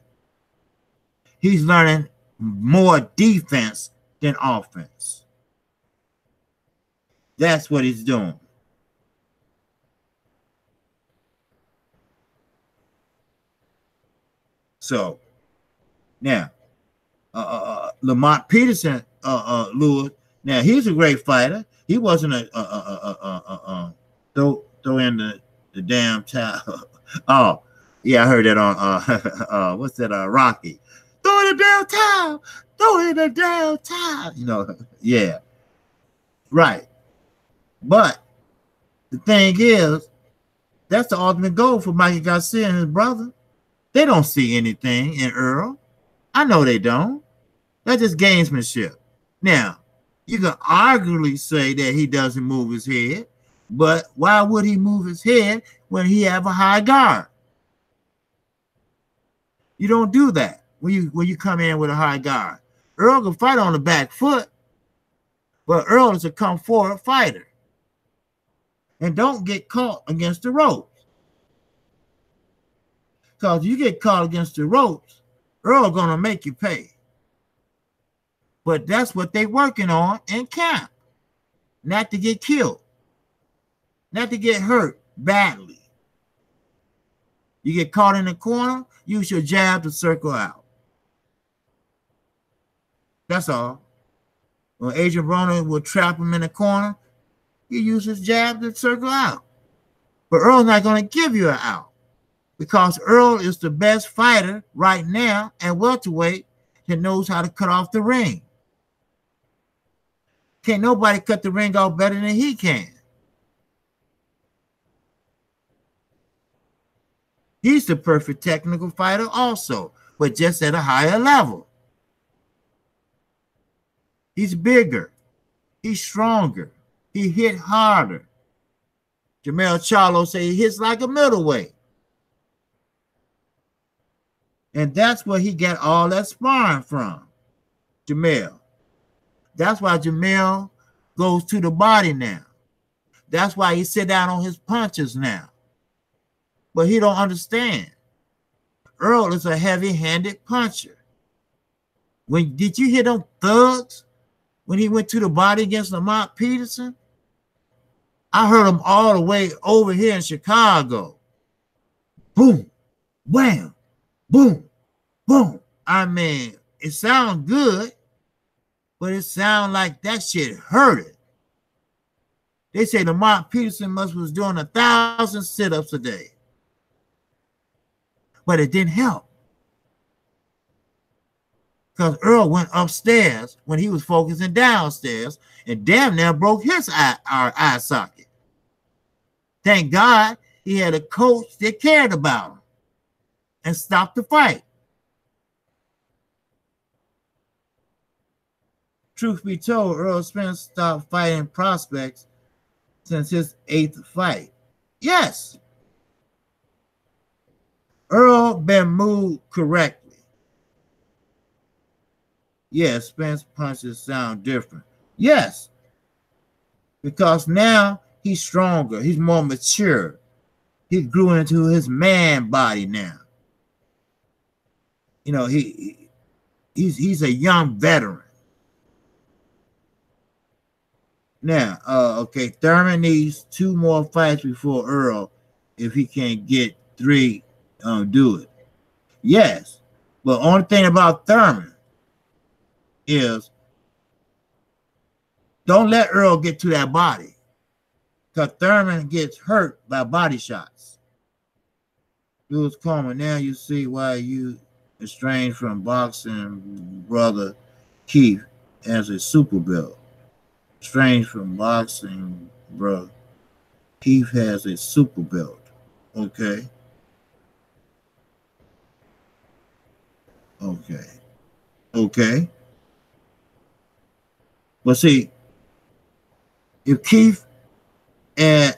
He's learning more defense than offense. That's what he's doing. So now, Lamont Peterson, Lewis. Now he's a great fighter. He wasn't throw in the damn towel. Oh yeah, I heard that on what's that? Rocky. Throw in the damn towel. Throw in the damn towel. You know, yeah, right. But the thing is, that's the ultimate goal for Mikey Garcia and his brother. They don't see anything in Earl. I know they don't. That's just gamesmanship. Now, you can arguably say that he doesn't move his head, but why would he move his head when he have a high guard? You don't do that when you come in with a high guard. Earl can fight on the back foot, but Earl is a come forward fighter. And don't get caught against the ropes. Because you get caught against the ropes, Earl gonna make you pay. But that's what they working on in camp. Not to get killed. Not to get hurt badly. You get caught in the corner, use your jab to circle out. That's all. When Agent Broner will trap him in the corner, he uses his jab to circle out. But Earl's not going to give you an out, because Earl is the best fighter right now at welterweight that knows how to cut off the ring. Can't nobody cut the ring off better than he can. He's the perfect technical fighter also, but just at a higher level. He's bigger. He's stronger. He hit harder. Jamel Charlo say he hits like a middleweight. And that's where he got all that sparring from, Jamel. That's why Jamel goes to the body now. That's why he sit down on his punches now. But he don't understand. Earl is a heavy-handed puncher. Did you hear them thugs when he went to the body against Lamont Peterson? I heard him all the way over here in Chicago. Boom, wham, boom, boom. I mean, it sounds good, but it sounds like that shit hurted. They say Lamont Peterson was doing 1,000 sit-ups a day. But it didn't help. Because Earl went upstairs when he was focusing downstairs and damn near broke his eye socket. Thank God he had a coach that cared about him and stopped the fight. Truth be told, Earl Spence stopped fighting prospects since his 8th fight. Yes. Earl been moved correctly. Yes, Spence punches sound different. Yes. Because now he's stronger. He's more mature. He grew into his man body now. You know, he's a young veteran. Now, okay, Thurman needs 2 more fights before Earl. If he can't get 3, do it. Yes, but only thing about Thurman is don't let Earl get to that body, because Thurman gets hurt by body shots. Lewis Coleman, now you see why you estranged from boxing brother Keith as a super belt. Strange from boxing, bro. Keith has a super belt. Okay. Okay. Okay. But see, if Keith and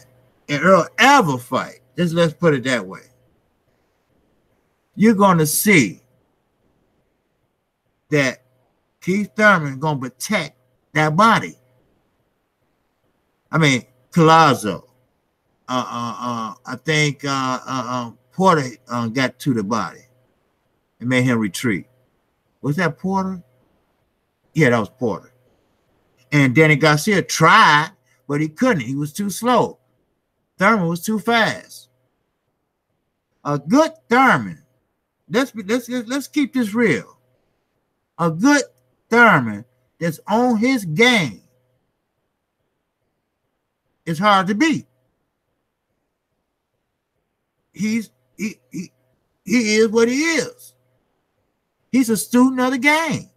Earl ever fight, let's put it that way, you're going to see that Keith Thurman is going to protect that body. I mean, Collazo. I think Porter got to the body and made him retreat. Was that Porter? Yeah, that was Porter. And Danny Garcia tried, but he couldn't. He was too slow. Thurman was too fast. A good Thurman. Let's keep this real. A good Thurman that's on his game. It's hard to beat. He is what he is. He's a student of the game.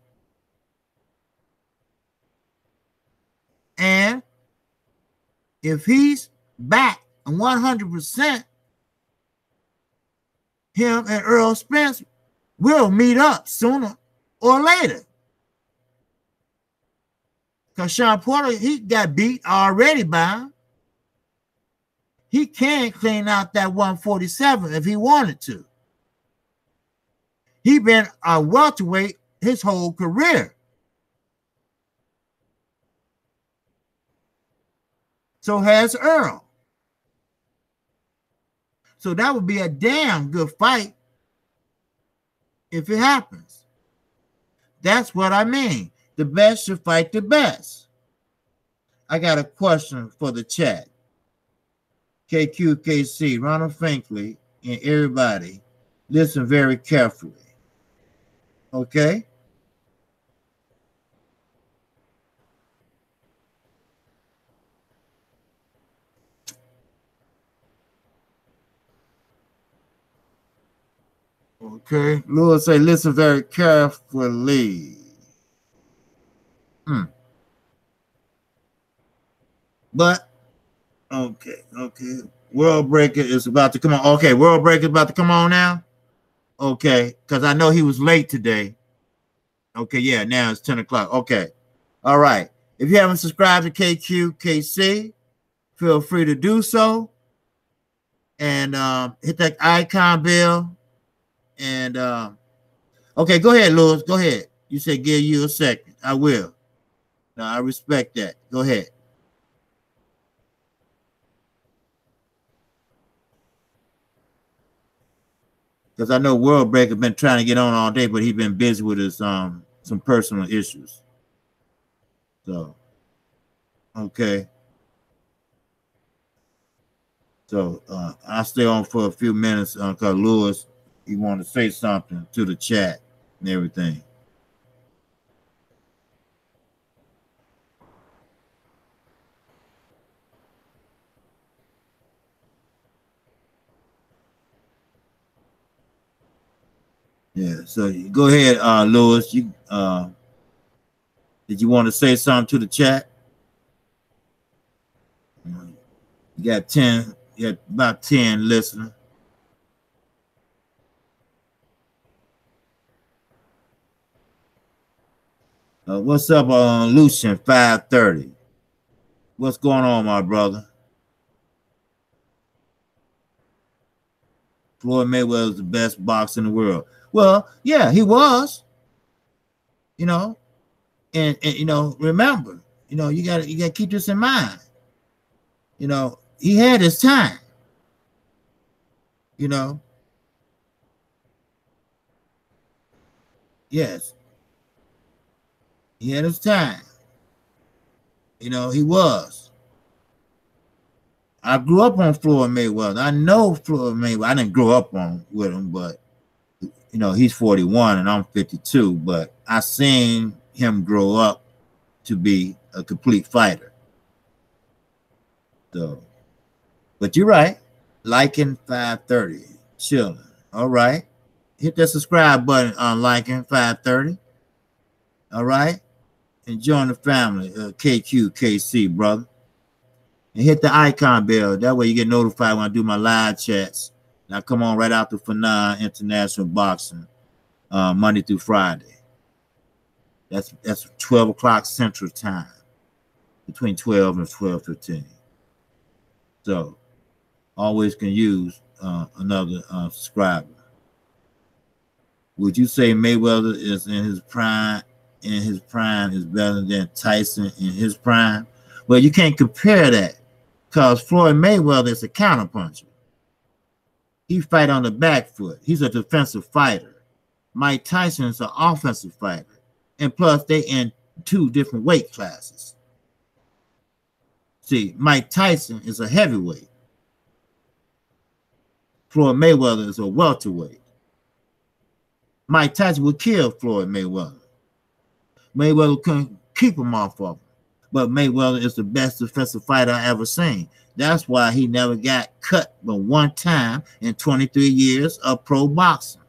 And if he's back 100%, him and Earl Spence will meet up sooner or later. Because Sean Porter, he got beat already by him. He can clean out that 147 if he wanted to. He been a welterweight his whole career. So has Earl. So that would be a damn good fight if it happens. That's what I mean. The best should fight the best. I got a question for the chat. Kqkc, Ronald Finkley, and everybody, listen very carefully. Okay? Okay. Lewis say, listen very carefully. But okay. World Breaker is about to come on. Okay, World Breaker is about to come on now. Okay, because I know he was late today. Okay, yeah, now it's 10 o'clock. Okay. All right. If you haven't subscribed to Kqkc, feel free to do so. And hit that icon bell. And okay, go ahead, Lewis. Go ahead. You said give you a second. I will. No, I respect that. Go ahead. Because I know World Breaker been trying to get on all day, but he's been busy with his some personal issues. So, okay. So I'll stay on for a few minutes because Lewis, he want to say something to the chat and everything. Yeah. So you go ahead, Lewis. You did you want to say something to the chat? You got 10. You got about 10 listeners. What's up on Lucian 530? What's going on, my brother? Floyd Mayweather is the best boxer in the world. Well, yeah, he was. You know, and you know, remember, you know, you gotta keep this in mind. You know, he had his time. You know, yes, he had his time. You know, he was. I grew up on Floyd Mayweather. I know Floyd Mayweather. I didn't grow up on with him, but you know, he's 41 and I'm 52. But I seen him grow up to be a complete fighter. So, but you're right. Liking 530, chilling. All right, hit that subscribe button on liking 530. All right, and join the family, Kqkc, brother. And hit the icon bell. That way you get notified when I do my live chats. And I come on right after Fanon International Boxing, Monday through Friday. That's 12 o'clock Central Time, between 12 and 12:15. So always can use another subscriber. Would you say Mayweather is in his prime? In his prime is better than Tyson in his prime? Well, you can't compare that because Floyd Mayweather is a counterpuncher. He fight on the back foot. He's a defensive fighter. Mike Tyson is an offensive fighter. And plus, they in two different weight classes. See, Mike Tyson is a heavyweight. Floyd Mayweather is a welterweight. Mike Tyson would kill Floyd Mayweather. Mayweather couldn't keep him off of him. But Mayweather is the best defensive fighter I ever seen. That's why he never got cut but one time in 23 years of pro boxing.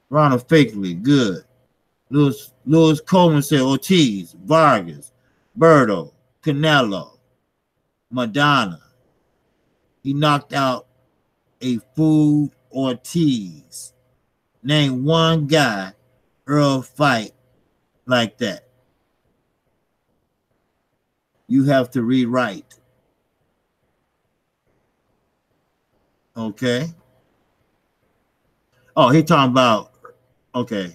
Ronald Fakeley, good. Lewis Coleman said Ortiz, Vargas, Berto, Canelo, Madonna. He knocked out a fool Ortiz. Name one guy Earl fight like that. You have to rewrite. Okay. Oh, he talking about, okay.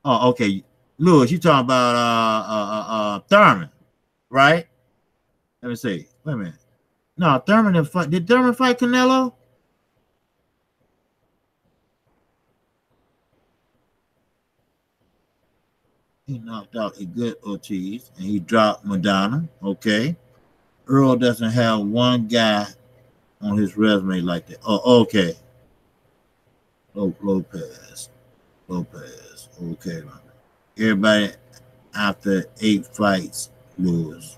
Oh, okay. Lewis, you talking about Thurman, right? Let me see. Wait a minute. No, Thurman didn't fight. Did Thurman fight Canelo? He knocked out a good Ortiz and he dropped Madonna. Okay. Earl doesn't have one guy on his resume like that. Oh, okay. Lopez. Okay. Everybody after 8 fights, Lewis.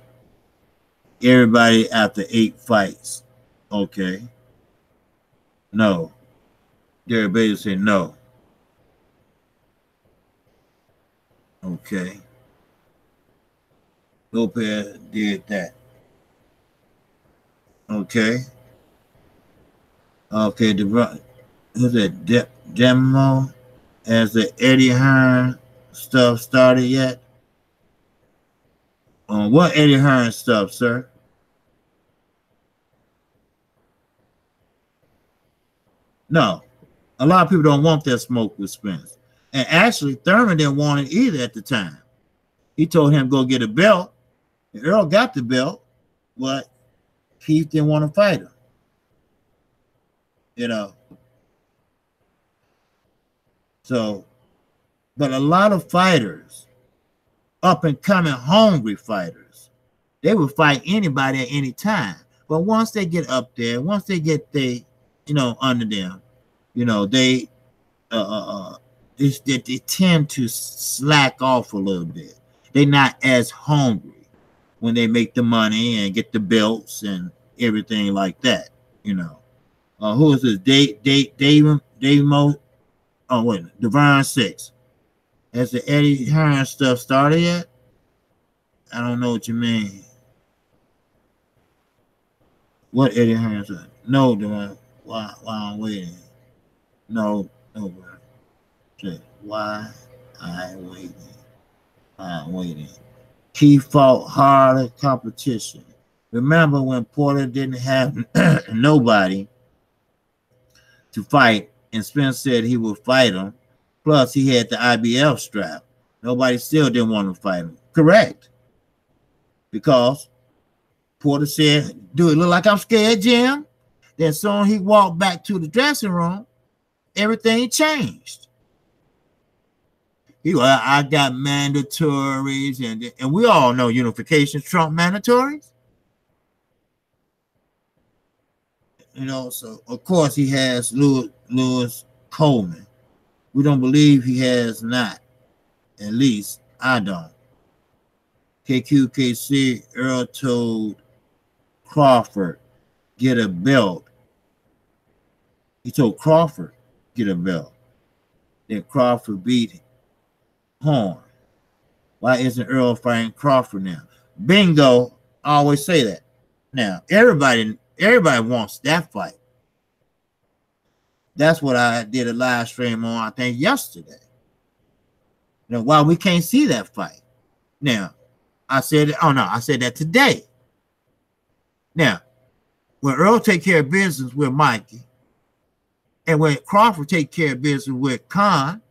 Everybody after 8 fights. Okay. No. Derek Bader said no. Okay. Lopez did that. Okay. Okay. Who's that? Demo? Has the Eddie Hearn stuff started yet? What Eddie Hearn stuff, sir? No. A lot of people don't want that smoke with Spence. And actually, Thurman didn't want it either at the time. He told him go get a belt. And Earl got the belt, but Keith didn't want to fight him. You know. So, but a lot of fighters, up and coming hungry fighters, they will fight anybody at any time. But once they get up there, once they get under them, they they tend to slack off a little bit. They're not as hungry when they make the money and get the belts and everything like that. Who is this? Dave Mo. Oh wait, Divine 6. Has the Eddie Hearn stuff started yet? I don't know what you mean. What Eddie Hearn said? No, Divine. Why I'm waiting? No, bro. Why I'm waiting? I'm waiting. He fought harder competition. Remember when Porter didn't have nobody to fight, and Spence said he would fight him. Plus, he had the IBF strap. Nobody still didn't want to fight him. Correct. Because Porter said, do it look like I'm scared, Jim? Then soon he walked back to the dressing room, everything changed. He was, I got mandatories, and we all know unification trump mandatories. You know, so of course he has Lewis Coleman. We don't believe he has not. At least I don't. Kqkc, Earl told Crawford, get a belt. He told Crawford, get a belt. Then Crawford beat Horn. Why isn't Earl fighting Crawford now? Bingo, I always say that. Now, everybody wants that fight. That's what I did a live stream on, I think, yesterday. You know, why we can't see that fight. Now, I said that today. Now, when Earl take care of business with Mikey, and when Crawford take care of business with Khan,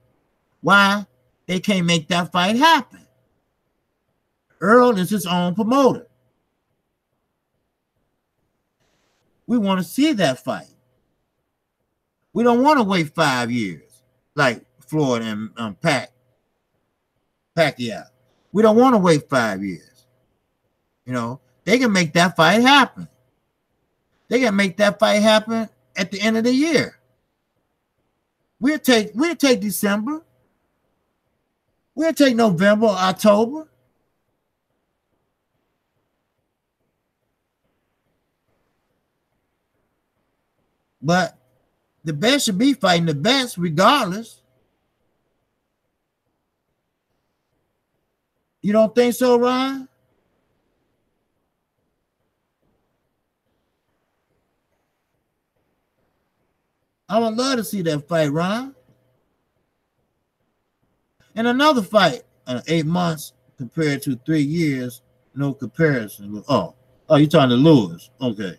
why they can't make that fight happen? Earl is his own promoter. We want to see that fight. We don't want to wait 5 years like Floyd and Pacquiao. We don't want to wait 5 years. You know, they can make that fight happen. They can make that fight happen at the end of the year. We'll take December. We'll take November, October. But the best should be fighting the best regardless. You don't think so, Ryan? I would love to see that fight, Ryan. And another fight, 8 months compared to 3 years, no comparison. Oh, you're talking to Lewis. Okay.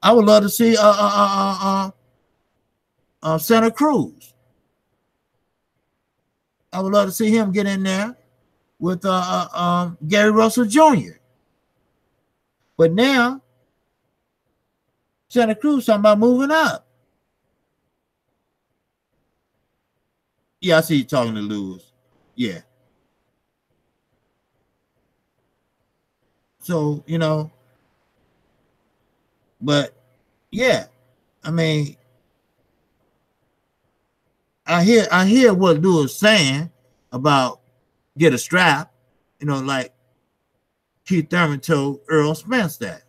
I would love to see Santa Cruz. I would love to see him get in there with Gary Russell Jr. But now, Santa Cruz talking about moving up. Yeah, I see you talking to Lewis. Yeah. So, you know, but yeah, I mean, I hear what Lewis saying about get a strap, you know, like Keith Thurman told Earl Spence that.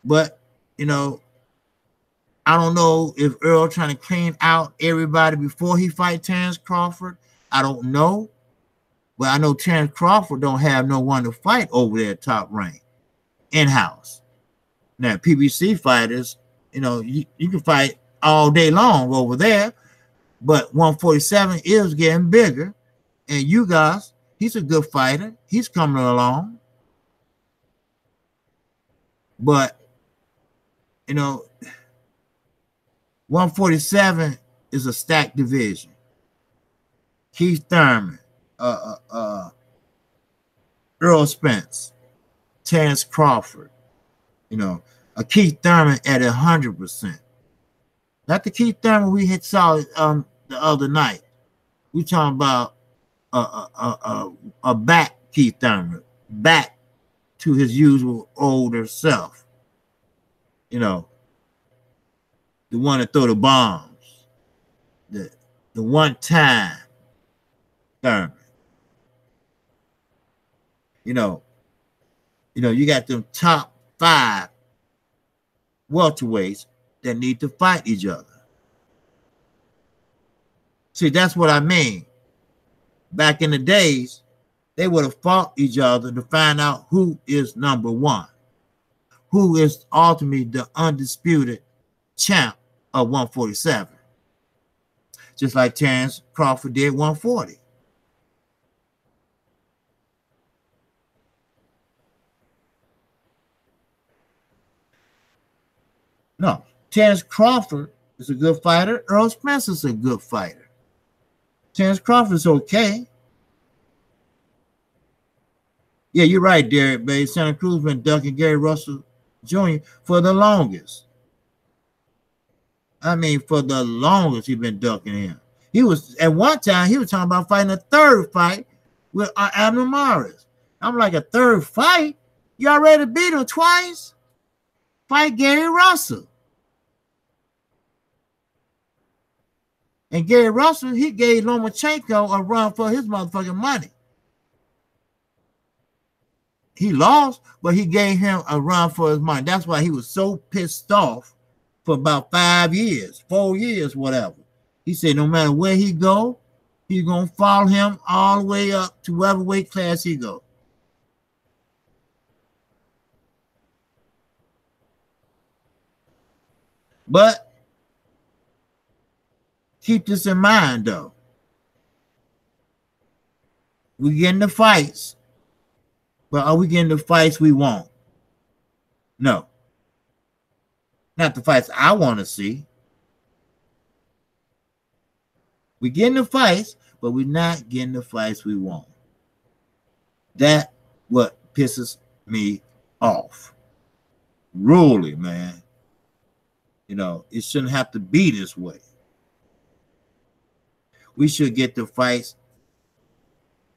But, you know, I don't know if Earl trying to clean out everybody before he fight Terrence Crawford. I don't know. But I know Terrence Crawford don't have no one to fight over there at top rank in-house. Now, PBC fighters, you know, you can fight all day long over there, but 147 is getting bigger. And you guys, he's a good fighter. He's coming along. But, you know, 147 is a stacked division. Keith Thurman, Earl Spence, Terrence Crawford, you know, a Keith Thurman at 100%. Not the Keith Thurman we saw the other night. We talking about a back Keith Thurman, back to his usual older self. You know, the one that throw the bombs, the one time Thurman. You know, you got them top 5 welterweights that need to fight each other. See, that's what I mean. Back in the days, they would have fought each other to find out who is number one, who is ultimately the undisputed champ of 147. Just like Terrence Crawford did 140. No, Terrence Crawford is a good fighter. Earl Spencer's a good fighter. Terrence Crawford's okay. Yeah, you're right, Derek Bay. Santa Cruz been ducking Gary Russell Jr. for the longest. I mean, for the longest he's been ducking him. He was, at one time, he was talking about fighting a third fight with Abner Mares. I'm like, a third fight? You already beat him twice? Fight Gary Russell. And Gary Russell, he gave Lomachenko a run for his motherfucking money. He lost, but he gave him a run for his money. That's why he was so pissed off for about 5 years, 4 years, whatever. He said no matter where he go, he's going to follow him all the way up to whatever weight class he go. But keep this in mind, though. We get in the fights, but are we getting the fights we want? No. Not the fights I want to see. We getting the fights, but we're not getting the fights we want. That's what pisses me off. Really, man. You know, it shouldn't have to be this way. We should get the fights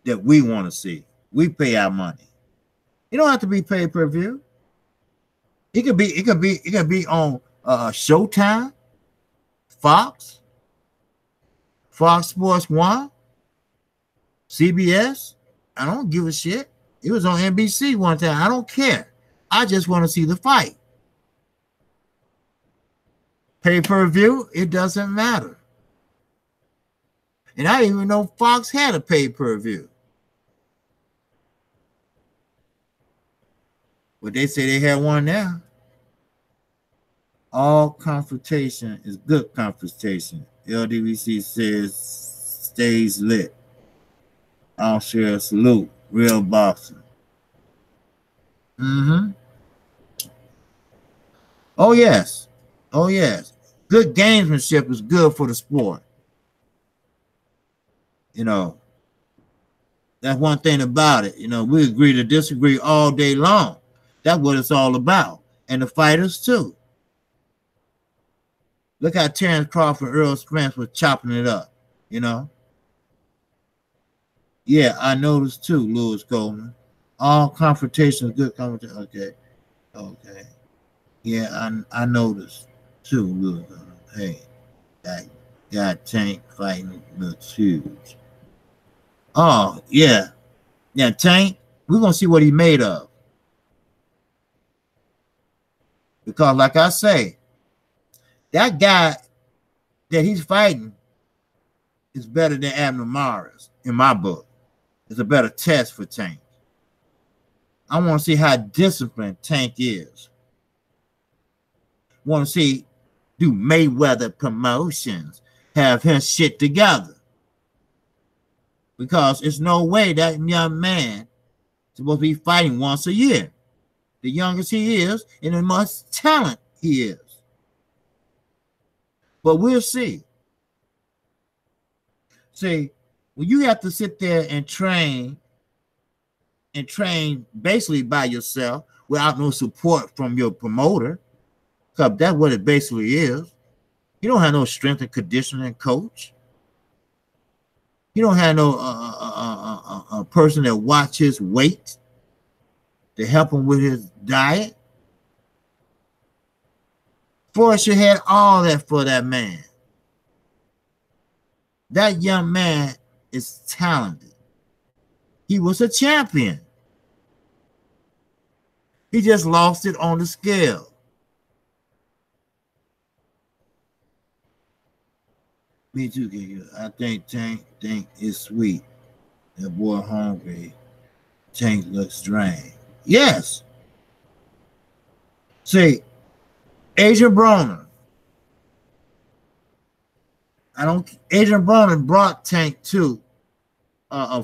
that we want to see. We pay our money. You don't have to be pay-per-view. It could be on Showtime, Fox Sports 1, CBS. I don't give a shit. It was on NBC one time. I don't care. I just want to see the fight. Pay-per-view, it doesn't matter. And I didn't even know Fox had a pay-per-view. But they say they have one now. All confrontation is good confrontation. LDVC says stays lit. I'll share a salute. Real boxing. Oh, yes. Oh, yes. Good gamesmanship is good for the sport. You know, that's one thing about it. You know, we agree to disagree all day long. That's what it's all about. And the fighters, too. Look how Terrence Crawford and Earl Spence was chopping it up, you know. Yeah, I noticed, too, Lewis Goldman. All confrontations, good confrontation. Okay. Okay. Yeah, I noticed, too, Lewis Goldman. Hey, that got Tank fighting looks huge. Oh, yeah. Yeah, Tank, we're going to see what he made of. Because, like I say, that guy that he's fighting is better than Abner Mares, in my book. It's a better test for Tank. I want to see how disciplined Tank is. Want to see, do Mayweather Promotions have his shit together? Because it's no way that young man is supposed to be fighting once a year. The youngest he is, and the most talent he is. But we'll see. See, when you have to sit there and train basically by yourself without no support from your promoter, because that's what it basically is. You don't have no strength and conditioning coach. You don't have no a person that watch his weight to help him with his diet. Forrest should have all that for that man. That young man is talented. He was a champion. He just lost it on the scale. Me too, Kqkc. I think Tank is sweet. That boy hungry. Tank looks drained. Yes. See, Adrian Broner. Adrian Broner brought Tank to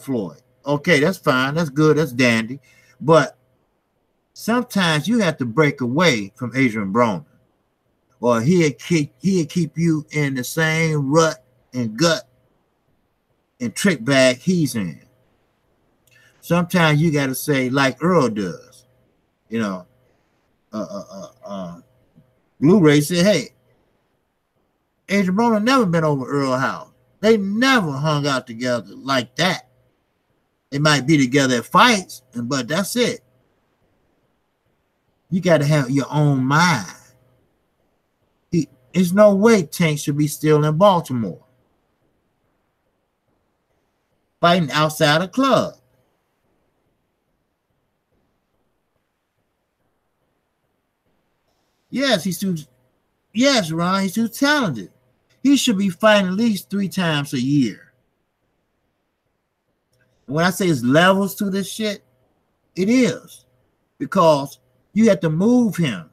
Floyd. Okay, that's fine. That's good. That's dandy. But sometimes you have to break away from Adrian Broner, or he'll keep you in the same rut and gut and trick bag he's in. Sometimes you got to say, like Earl does, you know, Blu-ray said, hey, Adrian Broner never been over Earl house. They never hung out together like that. They might be together at fights, but that's it. You got to have your own mind. There's no way Tank should be still in Baltimore fighting outside a club. Yes, yes, Ron, he's too talented. He should be fighting at least 3 times a year. And when I say it's levels to this shit, it is. Because you have to move him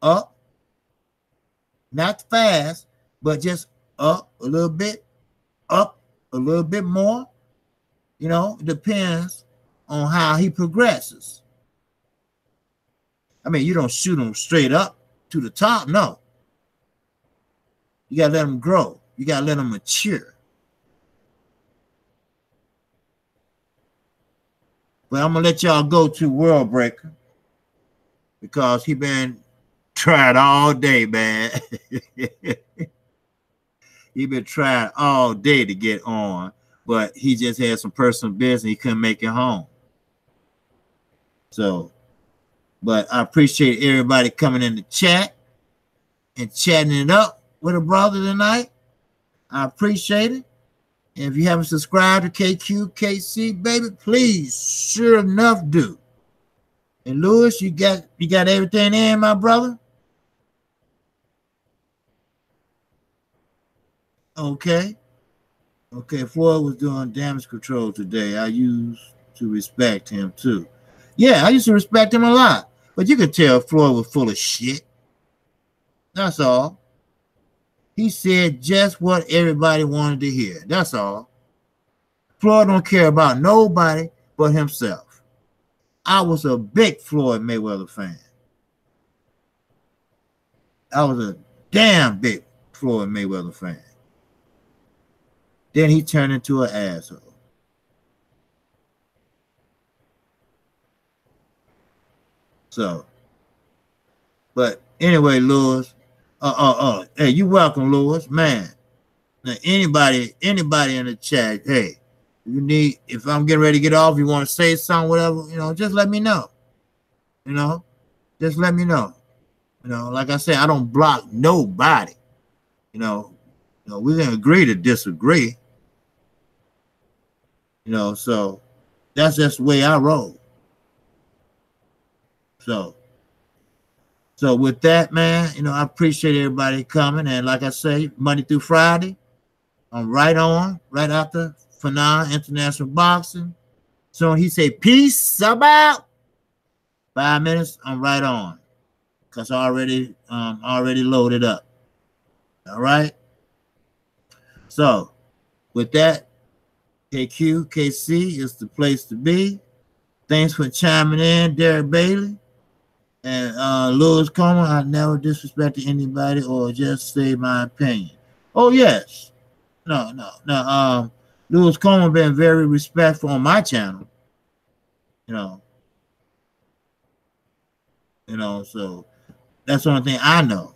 up, not fast, but just up a little bit more. You know, it depends on how he progresses. I mean, you don't shoot him straight up to the top. No. You got to let him grow. You got to let him mature. But I'm going to let y'all go to World Breaker because he been tried all day, man. He been trying all day to get on, but he just had some personal business. He couldn't make it home. So, but I appreciate everybody coming in the chat and chatting it up with a brother tonight. I appreciate it. And if you haven't subscribed to Kqkc, baby, please, sure enough, do. And Lewis, you got everything in, my brother? Okay. Okay, Floyd was doing damage control today. I used to respect him too. Yeah, I used to respect him a lot. But you could tell Floyd was full of shit. That's all. He said just what everybody wanted to hear. That's all. Floyd don't care about nobody but himself. I was a big Floyd Mayweather fan. I was a damn big Floyd Mayweather fan. Then he turned into an asshole. So, but anyway, Lewis, hey, you welcome, Lewis, man. Now, anybody in the chat, hey, you need, if I'm getting ready to get off, you want to say something, whatever, you know, just let me know. You know, just let me know. You know, like I said, I don't block nobody. You know, we can agree to disagree. You know, so that's just the way I roll. So with that, man, you know, I appreciate everybody coming. And like I say, Monday through Friday, I'm right after Fanon International Boxing. So when he say peace about 5 minutes, I'm right on. Because I already loaded up. All right. So with that, Kqkc is the place to be. Thanks for chiming in, Derek Bailey. And Louis Coleman, I never disrespected anybody or just say my opinion. Oh, yes. No. Louis Coleman been very respectful on my channel. You know, so that's the only thing I know.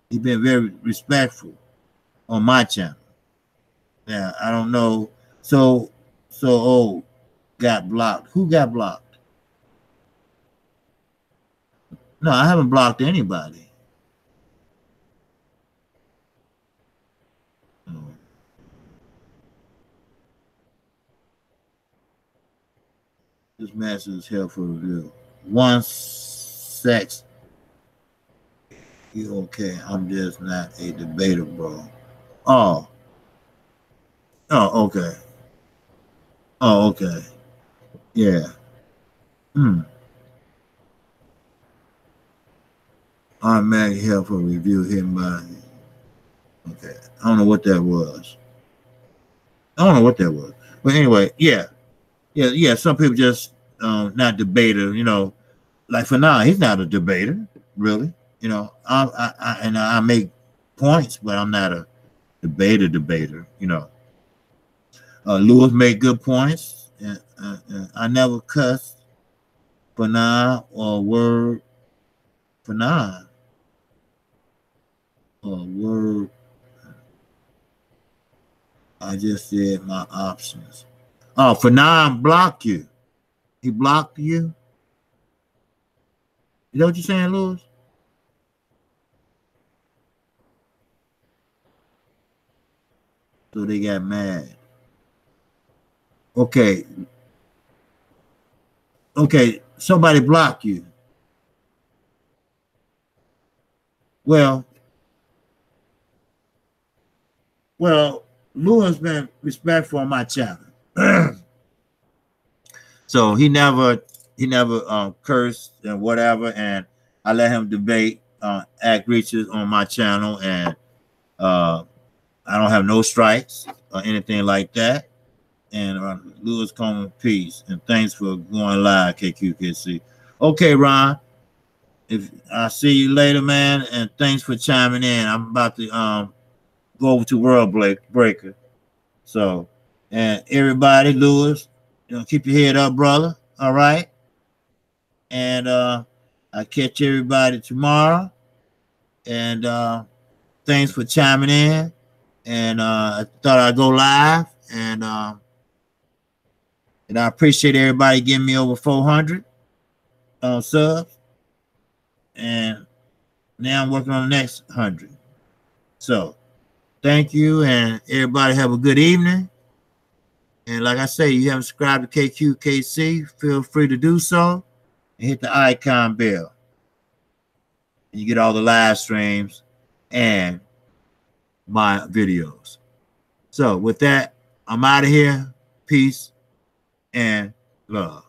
He's been very respectful on my channel. Yeah, I don't know. So got blocked. Who got blocked? No, I haven't blocked anybody. This message is helpful review. One sex. You okay? I'm just not a debater, bro. Oh. Oh, okay. Oh, okay. Yeah. Hmm. Automatic help for review hidden by. Okay. I don't know what that was. I don't know what that was. But anyway, yeah. Yeah, yeah. Some people just not debater, you know. Like for now, he's not a debater, really. You know, I make points, but I'm not a debater, you know. Lewis made good points. I never cussed for now or word for now or word. I just said my options. Oh, for now, block you. He blocked you. You know what you're saying, Lewis? So they got mad. Okay, okay. Somebody blocked you. Well, well, Lewis been respectful on my channel. So he never cursed and whatever, and I let him debate act reaches on my channel, and uh, I don't have no strikes or anything like that. And Lewis Coleman, peace, and thanks for going live, Kqkc. Okay, Ron, if I see you later, man, and thanks for chiming in. I'm about to go over to World Breaker. So, and everybody, Lewis, you know, keep your head up, brother. All right. And I'll catch everybody tomorrow. And thanks for chiming in. And I thought I'd go live. And I appreciate everybody giving me over 400 subs. And now I'm working on the next 100. So thank you. And everybody have a good evening. And like I say, you haven't subscribed to Kqkc, feel free to do so. And hit the icon bell. And you get all the live streams and my videos. So with that, I'm out of here. Peace and love.